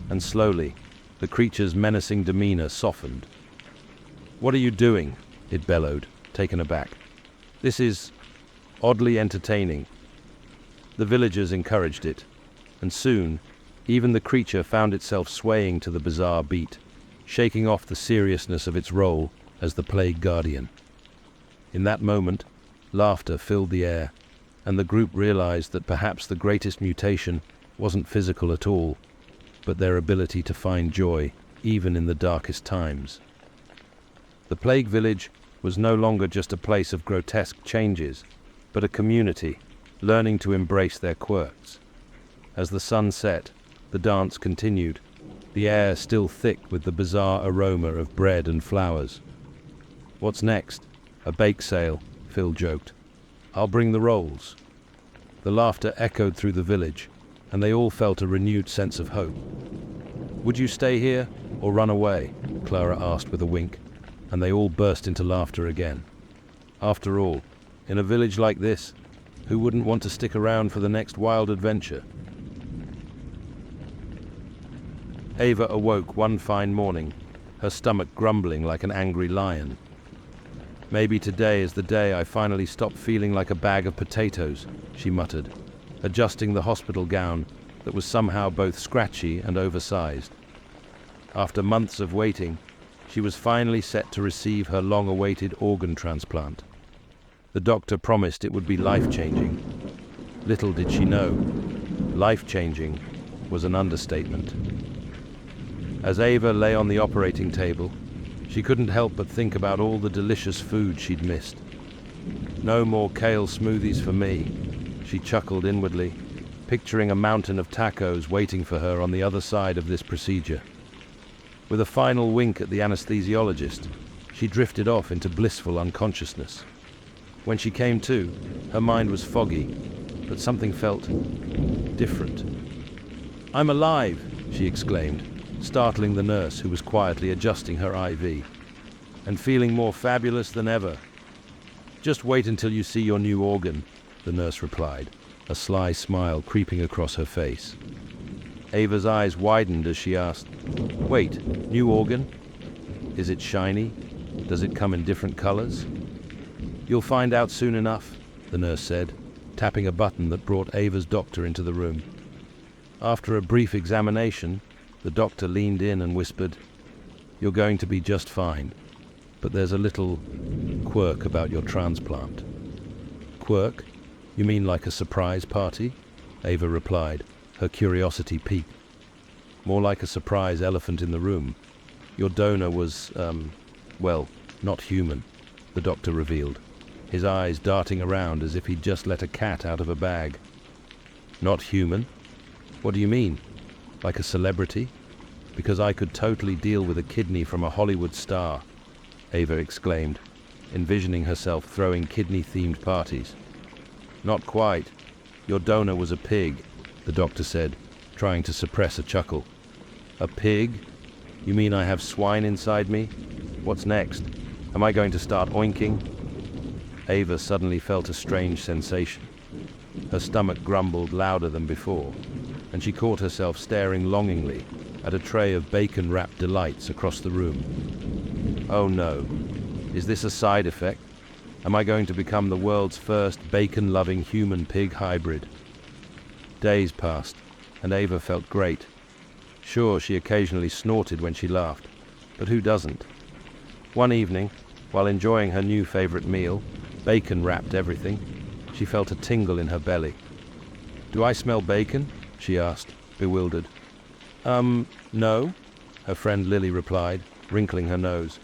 and slowly, the creature's menacing demeanor softened. "What are you doing?" it bellowed, taken aback. "This is oddly entertaining." The villagers encouraged it, and soon, even the creature found itself swaying to the bizarre beat, shaking off the seriousness of its role as the plague guardian. In that moment, laughter filled the air, and the group realized that perhaps the greatest mutation wasn't physical at all, but their ability to find joy even in the darkest times. The plague village was no longer just a place of grotesque changes, but a community learning to embrace their quirks. As the sun set, the dance continued, the air still thick with the bizarre aroma of bread and flowers. "What's next? A bake sale," Phil joked. "I'll bring the rolls." The laughter echoed through the village, and they all felt a renewed sense of hope. "Would you stay here or run away?" Clara asked with a wink, and they all burst into laughter again. After all, in a village like this, who wouldn't want to stick around for the next wild adventure? Ava awoke one fine morning, her stomach grumbling like an angry lion. "Maybe today is the day I finally stop feeling like a bag of potatoes," she muttered, adjusting the hospital gown that was somehow both scratchy and oversized. After months of waiting, she was finally set to receive her long-awaited organ transplant. The doctor promised it would be life-changing. Little did she know, life-changing was an understatement. As Ava lay on the operating table, she couldn't help but think about all the delicious food she'd missed. "No more kale smoothies for me," she chuckled inwardly, picturing a mountain of tacos waiting for her on the other side of this procedure. With a final wink at the anesthesiologist, she drifted off into blissful unconsciousness. When she came to, her mind was foggy, but something felt different. "I'm alive!" she exclaimed, startling the nurse who was quietly adjusting her IV. "And feeling more fabulous than ever." "Just wait until you see your new organ," the nurse replied, a sly smile creeping across her face. Ava's eyes widened as she asked, "Wait, new organ? Is it shiny? Does it come in different colors?" "You'll find out soon enough," the nurse said, tapping a button that brought Ava's doctor into the room. After a brief examination, the doctor leaned in and whispered, "You're going to be just fine, but there's a little quirk about your transplant." "Quirk? You mean like a surprise party?" Ava replied, her curiosity piqued. "More like a surprise elephant in the room. Your donor was, well, not human," the doctor revealed, his eyes darting around as if he'd just let a cat out of a bag. "Not human? What do you mean? Like a celebrity?" because I could totally deal with a kidney from a Hollywood star, Ava exclaimed, envisioning herself throwing kidney-themed parties. Not quite. Your donor was a pig, the doctor said, trying to suppress a chuckle. A pig? You mean I have swine inside me? What's next? Am I going to start oinking? Ava suddenly felt a strange sensation. Her stomach grumbled louder than before, and she caught herself staring longingly at a tray of bacon-wrapped delights across the room. Oh no. Is this a side effect? Am I going to become the world's first bacon-loving human-pig hybrid? Days passed, and Ava felt great. Sure, she occasionally snorted when she laughed, but who doesn't? One evening, while enjoying her new favorite meal, bacon-wrapped everything, she felt a tingle in her belly. Do I smell bacon? She asked, bewildered. No, her friend Lily replied, wrinkling her nose.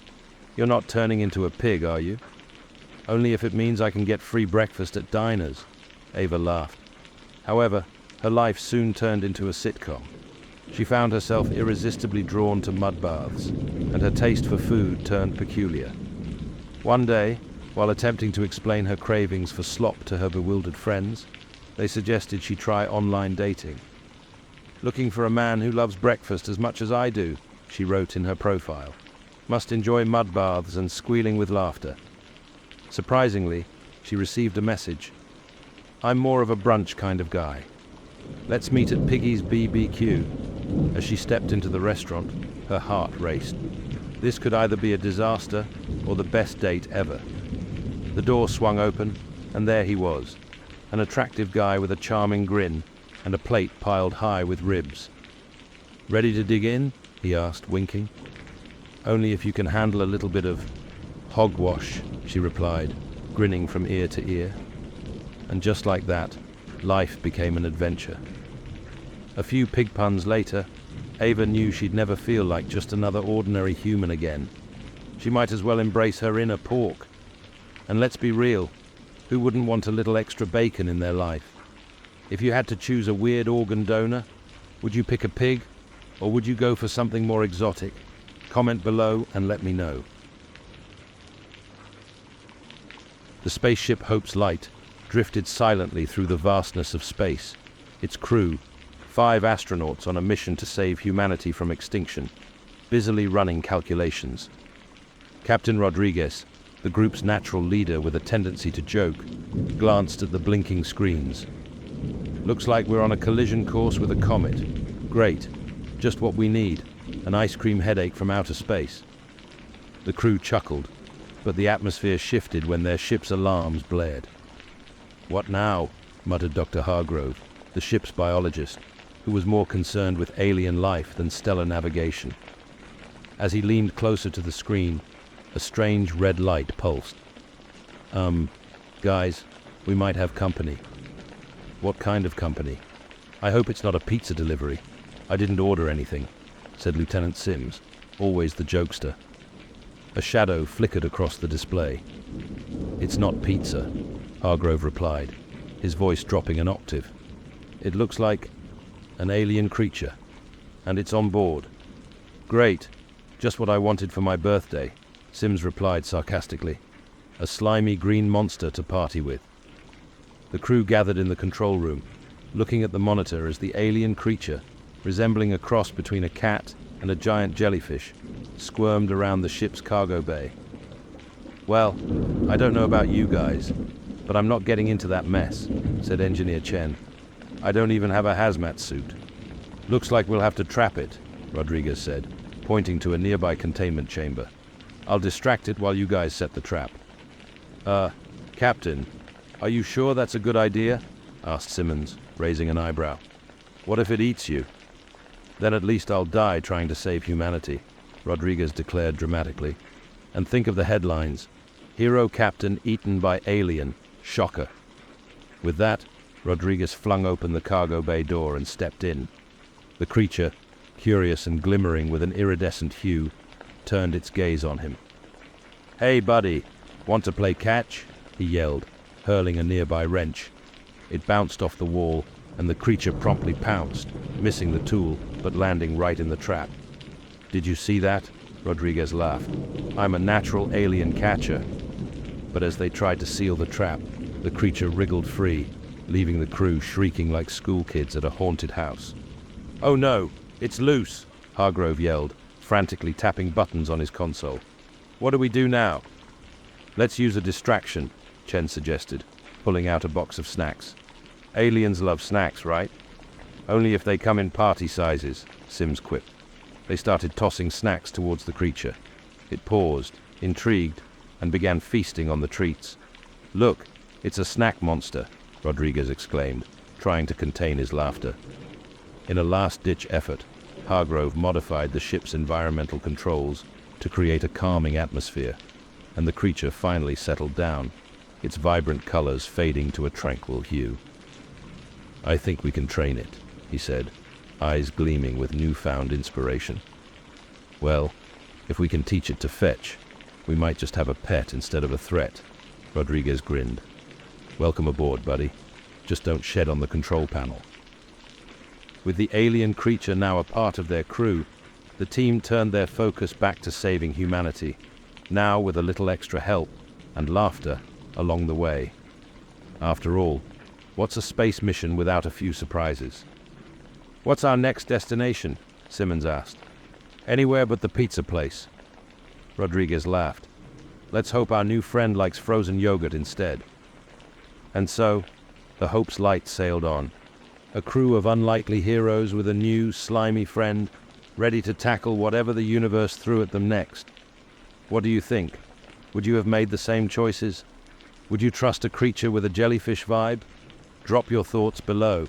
You're not turning into a pig, are you? Only if it means I can get free breakfast at diners, Ava laughed. However, her life soon turned into a sitcom. She found herself irresistibly drawn to mud baths, and her taste for food turned peculiar. One day, while attempting to explain her cravings for slop to her bewildered friends, they suggested she try online dating. Looking for a man who loves breakfast as much as I do, she wrote in her profile. Must enjoy mud baths and squealing with laughter. Surprisingly, she received a message. I'm more of a brunch kind of guy. Let's meet at Piggy's BBQ. As she stepped into the restaurant, her heart raced. This could either be a disaster or the best date ever. The door swung open, and there he was, an attractive guy with a charming grin and a plate piled high with ribs. Ready to dig in? He asked, winking. Only if you can handle a little bit of hogwash, she replied, grinning from ear to ear. And just like that, life became an adventure. A few pig puns later, Ava knew she'd never feel like just another ordinary human again. She might as well embrace her inner pork. And let's be real, who wouldn't want a little extra bacon in their life? If you had to choose a weird organ donor, would you pick a pig, or would you go for something more exotic? Comment below and let me know. The spaceship Hope's Light drifted silently through the vastness of space. Its crew, 5 astronauts on a mission to save humanity from extinction, busily running calculations. Captain Rodriguez, the group's natural leader with a tendency to joke, glanced at the blinking screens. Looks like we're on a collision course with a comet. Great. Just what we need. An ice cream headache from outer space. The crew chuckled, but the atmosphere shifted when their ship's alarms blared. What now? Muttered Dr. Hargrove, the ship's biologist, who was more concerned with alien life than stellar navigation. As he leaned closer to the screen, a strange red light pulsed. Guys, we might have company. What kind of company? I hope it's not a pizza delivery. I didn't order anything, said Lieutenant Sims, always the jokester. A shadow flickered across the display. It's not pizza, Hargrove replied, his voice dropping an octave. It looks like an alien creature, and it's on board. Great, just what I wanted for my birthday, Sims replied sarcastically. A slimy green monster to party with. The crew gathered in the control room, looking at the monitor as the alien creature, resembling a cross between a cat and a giant jellyfish, squirmed around the ship's cargo bay. Well, I don't know about you guys, but I'm not getting into that mess, said Engineer Chen. I don't even have a hazmat suit. Looks like we'll have to trap it, Rodriguez said, pointing to a nearby containment chamber. I'll distract it while you guys set the trap. Captain, are you sure that's a good idea? Asked Simmons, raising an eyebrow. What if it eats you? Then at least I'll die trying to save humanity, Rodriguez declared dramatically. And think of the headlines. Hero Captain eaten by alien. Shocker. With that, Rodriguez flung open the cargo bay door and stepped in. The creature, curious and glimmering with an iridescent hue, turned its gaze on him. Hey, buddy, want to play catch? He yelled, hurling a nearby wrench. It bounced off the wall, and the creature promptly pounced, missing the tool, but landing right in the trap. Did you see that? Rodriguez laughed. I'm a natural alien catcher. But as they tried to seal the trap, the creature wriggled free, leaving the crew shrieking like school kids at a haunted house. Oh no, it's loose, Hargrove yelled, frantically tapping buttons on his console. What do we do now? Let's use a distraction, Chen suggested, pulling out a box of snacks. Aliens love snacks, right? Only if they come in party sizes, Sims quipped. They started tossing snacks towards the creature. It paused, intrigued, and began feasting on the treats. Look, it's a snack monster, Rodriguez exclaimed, trying to contain his laughter. In a last-ditch effort, Hargrove modified the ship's environmental controls to create a calming atmosphere, and the creature finally settled down, its vibrant colors fading to a tranquil hue. I think we can train it, he said, eyes gleaming with newfound inspiration. Well, if we can teach it to fetch, we might just have a pet instead of a threat, Rodriguez grinned. Welcome aboard, buddy. Just don't shed on the control panel. With the alien creature now a part of their crew, the team turned their focus back to saving humanity, now with a little extra help and laughter along the way. After all, what's a space mission without a few surprises? What's our next destination? Simmons asked. Anywhere but the pizza place. Rodriguez laughed. Let's hope our new friend likes frozen yogurt instead. And so, the Hope's light sailed on. A crew of unlikely heroes with a new, slimy friend, ready to tackle whatever the universe threw at them next. What do you think? Would you have made the same choices? Would you trust a creature with a jellyfish vibe? Drop your thoughts below.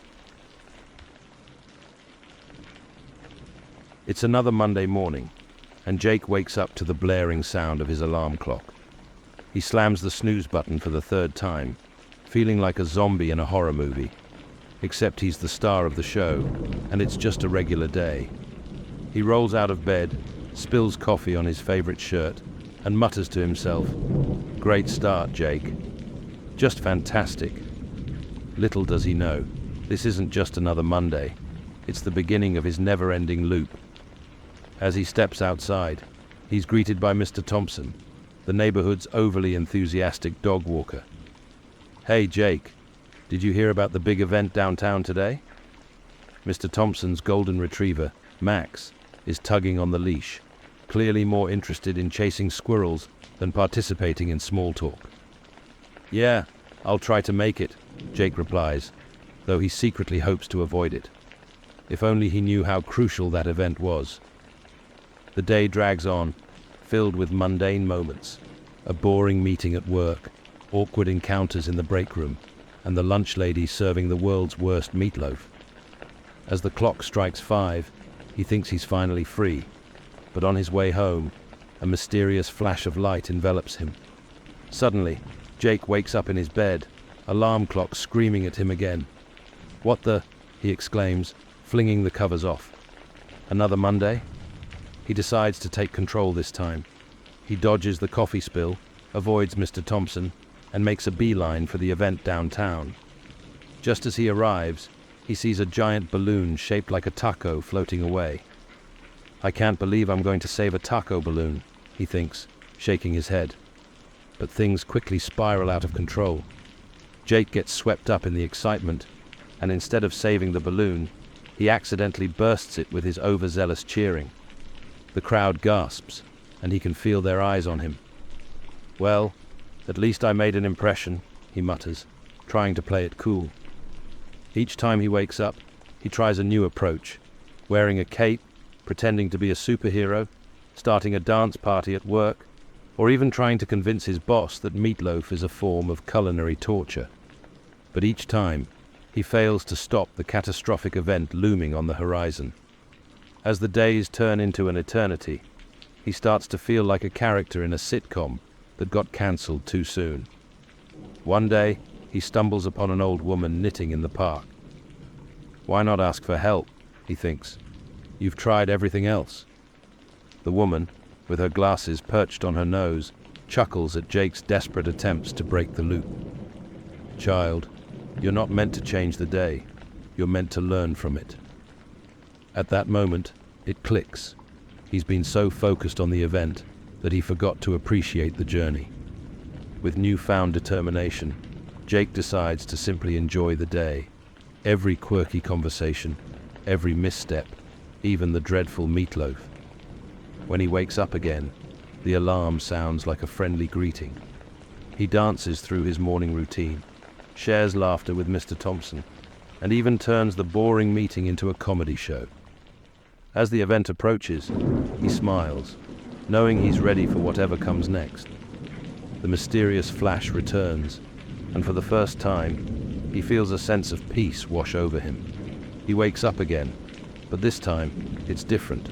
It's another Monday morning, and Jake wakes up to the blaring sound of his alarm clock. He slams the snooze button for the third time, feeling like a zombie in a horror movie. Except he's the star of the show, and it's just a regular day. He rolls out of bed, spills coffee on his favorite shirt, and mutters to himself, "Great start, Jake. Just fantastic." Little does he know, this isn't just another Monday. It's the beginning of his never-ending loop. As he steps outside, he's greeted by Mr. Thompson, the neighborhood's overly enthusiastic dog walker. "Hey, Jake. Did you hear about the big event downtown today?" Mr. Thompson's golden retriever, Max, is tugging on the leash, clearly more interested in chasing squirrels than participating in small talk. "Yeah, I'll try to make it," Jake replies, though he secretly hopes to avoid it. If only he knew how crucial that event was. The day drags on, filled with mundane moments. A boring meeting at work, awkward encounters in the break room, and the lunch lady serving the world's worst meatloaf. As the clock strikes 5, he thinks he's finally free, but on his way home, a mysterious flash of light envelops him. Suddenly, Jake wakes up in his bed, alarm clock screaming at him again. "What the?" he exclaims, flinging the covers off. Another Monday? He decides to take control this time. He dodges the coffee spill, avoids Mr. Thompson, and makes a beeline for the event downtown. Just as he arrives, he sees a giant balloon shaped like a taco floating away. "I can't believe I'm going to save a taco balloon," he thinks, shaking his head. But things quickly spiral out of control. Jake gets swept up in the excitement, and instead of saving the balloon, he accidentally bursts it with his overzealous cheering. The crowd gasps, and he can feel their eyes on him. "Well, at least I made an impression," he mutters, trying to play it cool. Each time he wakes up, he tries a new approach, wearing a cape, pretending to be a superhero, starting a dance party at work, or even trying to convince his boss that meatloaf is a form of culinary torture. But each time, he fails to stop the catastrophic event looming on the horizon. As the days turn into an eternity, he starts to feel like a character in a sitcom that got cancelled too soon. One day, he stumbles upon an old woman knitting in the park. "Why not ask for help?" he thinks. "You've tried everything else." The woman, with her glasses perched on her nose, chuckles at Jake's desperate attempts to break the loop. "Child, you're not meant to change the day. You're meant to learn from it." At that moment, it clicks. He's been so focused on the event that he forgot to appreciate the journey. With newfound determination, Jake decides to simply enjoy the day. Every quirky conversation, every misstep, even the dreadful meatloaf. When he wakes up again, the alarm sounds like a friendly greeting. He dances through his morning routine, shares laughter with Mr. Thompson, and even turns the boring meeting into a comedy show. As the event approaches, he smiles, knowing he's ready for whatever comes next. The mysterious flash returns, and for the first time, he feels a sense of peace wash over him. He wakes up again, but this time, it's different.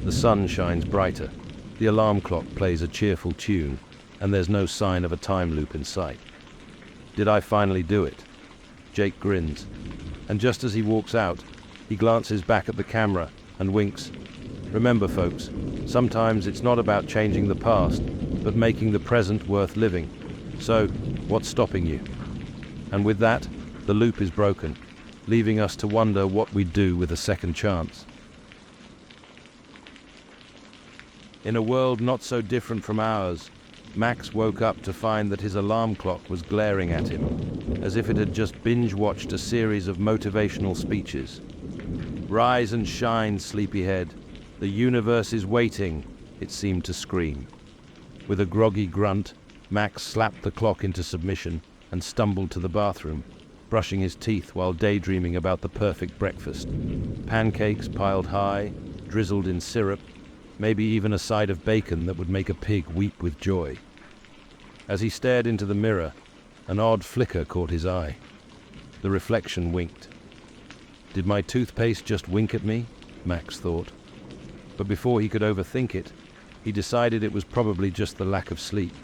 The sun shines brighter, the alarm clock plays a cheerful tune, and there's no sign of a time loop in sight. Did I finally do it? Jake grins, and just as he walks out, he glances back at the camera and winks. Remember, folks, sometimes it's not about changing the past, but making the present worth living. So, what's stopping you? And with that, the loop is broken, leaving us to wonder what we'd do with a second chance. In a world not so different from ours, Max woke up to find that his alarm clock was glaring at him, as if it had just binge-watched a series of motivational speeches. "Rise and shine, sleepyhead. The universe is waiting," it seemed to scream. With a groggy grunt, Max slapped the clock into submission and stumbled to the bathroom, brushing his teeth while daydreaming about the perfect breakfast. Pancakes piled high, drizzled in syrup, maybe even a side of bacon that would make a pig weep with joy. As he stared into the mirror, an odd flicker caught his eye. The reflection winked. Did my toothpaste just wink at me? Max thought. But before he could overthink it, he decided it was probably just the lack of sleep,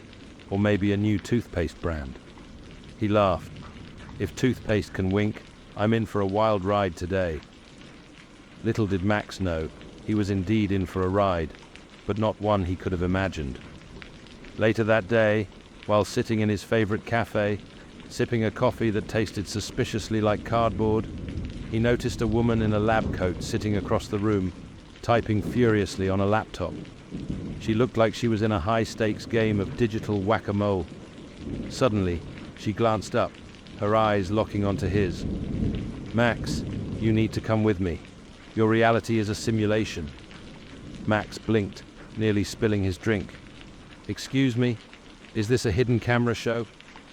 or maybe a new toothpaste brand. He laughed. If toothpaste can wink, I'm in for a wild ride today. Little did Max know, he was indeed in for a ride, but not one he could have imagined. Later that day, while sitting in his favorite cafe, sipping a coffee that tasted suspiciously like cardboard, he noticed a woman in a lab coat sitting across the room, typing furiously on a laptop. She looked like she was in a high-stakes game of digital whack-a-mole. Suddenly, she glanced up, her eyes locking onto his. "Max, you need to come with me. Your reality is a simulation." Max blinked, nearly spilling his drink. "Excuse me, is this a hidden camera show?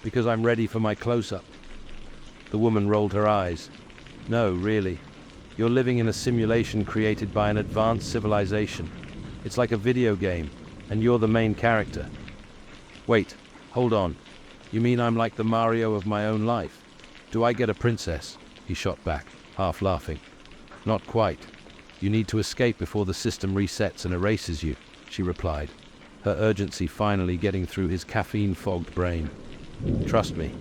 Because I'm ready for my close-up." The woman rolled her eyes. "No, really. You're living in a simulation created by an advanced civilization. It's like a video game, and you're the main character." "Wait, hold on. You mean I'm like the Mario of my own life? Do I get a princess?" He shot back, half laughing. "Not quite. You need to escape before the system resets and erases you," she replied, her urgency finally getting through his caffeine-fogged brain. "Trust me,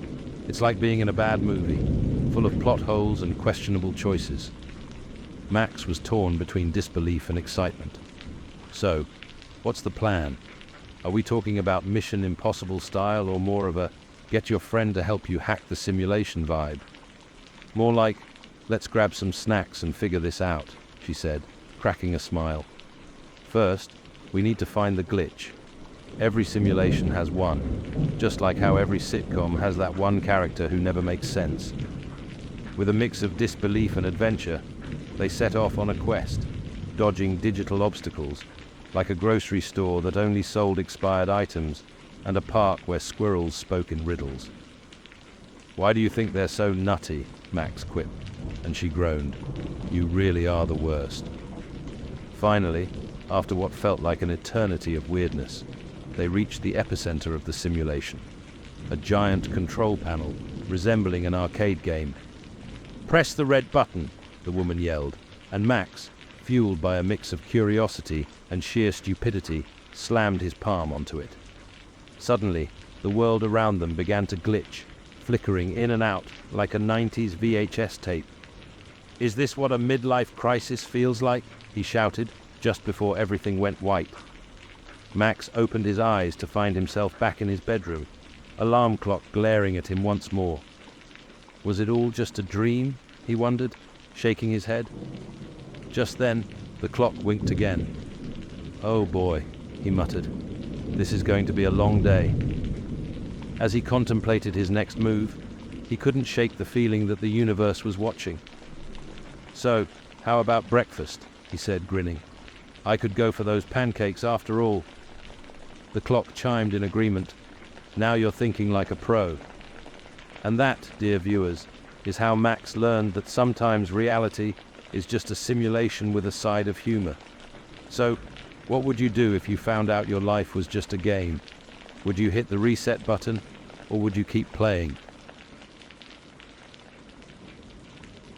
it's like being in a bad movie, full of plot holes and questionable choices." Max was torn between disbelief and excitement. "So, what's the plan? Are we talking about Mission Impossible style or more of a get your friend to help you hack the simulation vibe?" "More like, let's grab some snacks and figure this out," she said, cracking a smile. "First, we need to find the glitch. Every simulation has one, just like how every sitcom has that one character who never makes sense." With a mix of disbelief and adventure, they set off on a quest, dodging digital obstacles, like a grocery store that only sold expired items and a park where squirrels spoke in riddles. "Why do you think they're so nutty?" Max quipped, and she groaned. "You really are the worst." Finally, after what felt like an eternity of weirdness, they reached the epicenter of the simulation, a giant control panel resembling an arcade game. "Press the red button," the woman yelled, and Max, fueled by a mix of curiosity and sheer stupidity, slammed his palm onto it. Suddenly, the world around them began to glitch, flickering in and out like a 90s VHS tape. "Is this what a midlife crisis feels like?" he shouted, just before everything went white. Max opened his eyes to find himself back in his bedroom, alarm clock glaring at him once more. Was it all just a dream, he wondered, shaking his head. Just then, the clock winked again. "Oh boy," he muttered. "This is going to be a long day." As he contemplated his next move, he couldn't shake the feeling that the universe was watching. "So, how about breakfast?" he said, grinning. "I could go for those pancakes after all." The clock chimed in agreement. "Now you're thinking like a pro." And that, dear viewers, is how Max learned that sometimes reality is just a simulation with a side of humor. So, what would you do if you found out your life was just a game? Would you hit the reset button, or would you keep playing?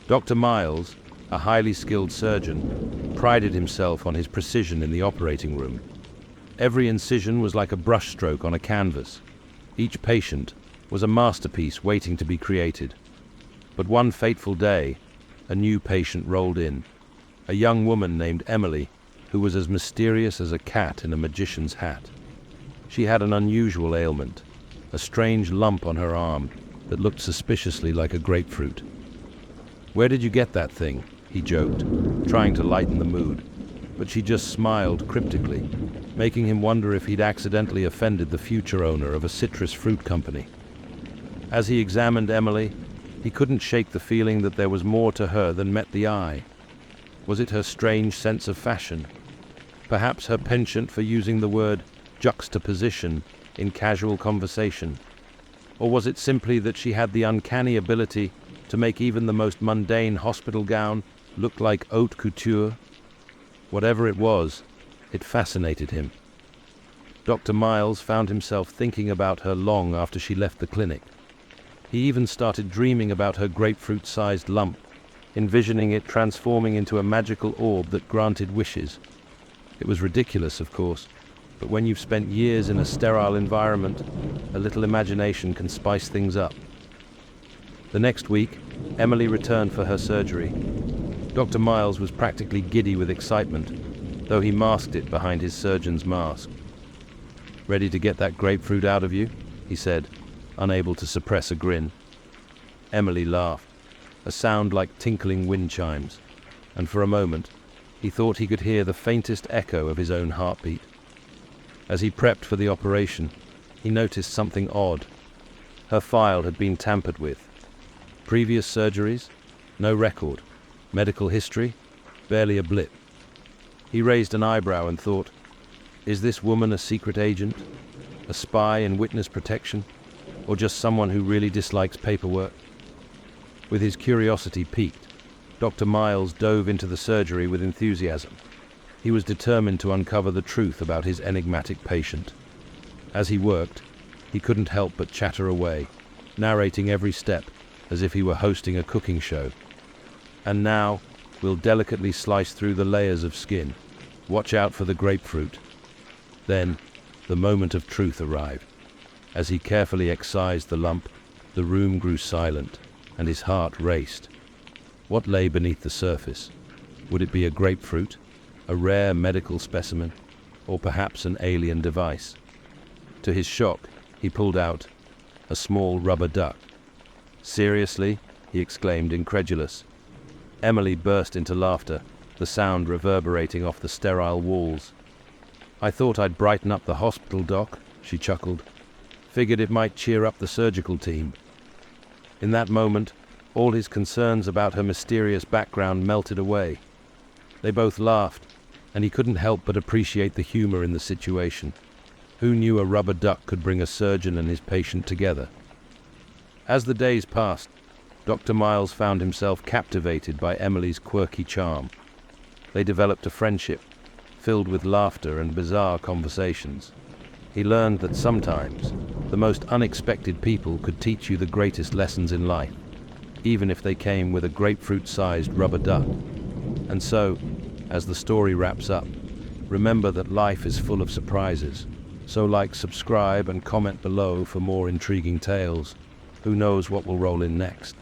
Dr. Miles, a highly skilled surgeon, prided himself on his precision in the operating room. Every incision was like a brushstroke on a canvas. Each patient was a masterpiece waiting to be created. But one fateful day, a new patient rolled in. A young woman named Emily, who was as mysterious as a cat in a magician's hat. She had an unusual ailment, a strange lump on her arm that looked suspiciously like a grapefruit. "Where did you get that thing?" he joked, trying to lighten the mood. But she just smiled cryptically, making him wonder if he'd accidentally offended the future owner of a citrus fruit company. As he examined Emily, he couldn't shake the feeling that there was more to her than met the eye. Was it her strange sense of fashion? Perhaps her penchant for using the word juxtaposition in casual conversation? Or was it simply that she had the uncanny ability to make even the most mundane hospital gown look like haute couture? Whatever it was, it fascinated him. Dr. Miles found himself thinking about her long after she left the clinic. He even started dreaming about her grapefruit-sized lump, envisioning it transforming into a magical orb that granted wishes. It was ridiculous, of course, but when you've spent years in a sterile environment, a little imagination can spice things up. The next week, Emily returned for her surgery. Dr. Miles was practically giddy with excitement, though he masked it behind his surgeon's mask. "Ready to get that grapefruit out of you?" he said, unable to suppress a grin. Emily laughed, a sound like tinkling wind chimes, and for a moment, he thought he could hear the faintest echo of his own heartbeat. As he prepped for the operation, he noticed something odd. Her file had been tampered with. Previous surgeries? No record. Medical history? Barely a blip. He raised an eyebrow and thought, is this woman a secret agent? A spy in witness protection? Or just someone who really dislikes paperwork? With his curiosity piqued, Dr. Miles dove into the surgery with enthusiasm. He was determined to uncover the truth about his enigmatic patient. As he worked, he couldn't help but chatter away, narrating every step as if he were hosting a cooking show. "And now, we'll delicately slice through the layers of skin. Watch out for the grapefruit." Then, the moment of truth arrived. As he carefully excised the lump, the room grew silent, and his heart raced. What lay beneath the surface? Would it be a grapefruit, a rare medical specimen, or perhaps an alien device? To his shock, he pulled out a small rubber duck. "Seriously?" he exclaimed, incredulous. Emily burst into laughter, the sound reverberating off the sterile walls. "I thought I'd brighten up the hospital, Doc," she chuckled. "Figured it might cheer up the surgical team." In that moment, all his concerns about her mysterious background melted away. They both laughed, and he couldn't help but appreciate the humor in the situation. Who knew a rubber duck could bring a surgeon and his patient together? As the days passed, Dr. Miles found himself captivated by Emily's quirky charm. They developed a friendship, filled with laughter and bizarre conversations. He learned that sometimes the most unexpected people could teach you the greatest lessons in life, even if they came with a grapefruit-sized rubber duck. And so, as the story wraps up, remember that life is full of surprises. So like, subscribe, and comment below for more intriguing tales. Who knows what will roll in next?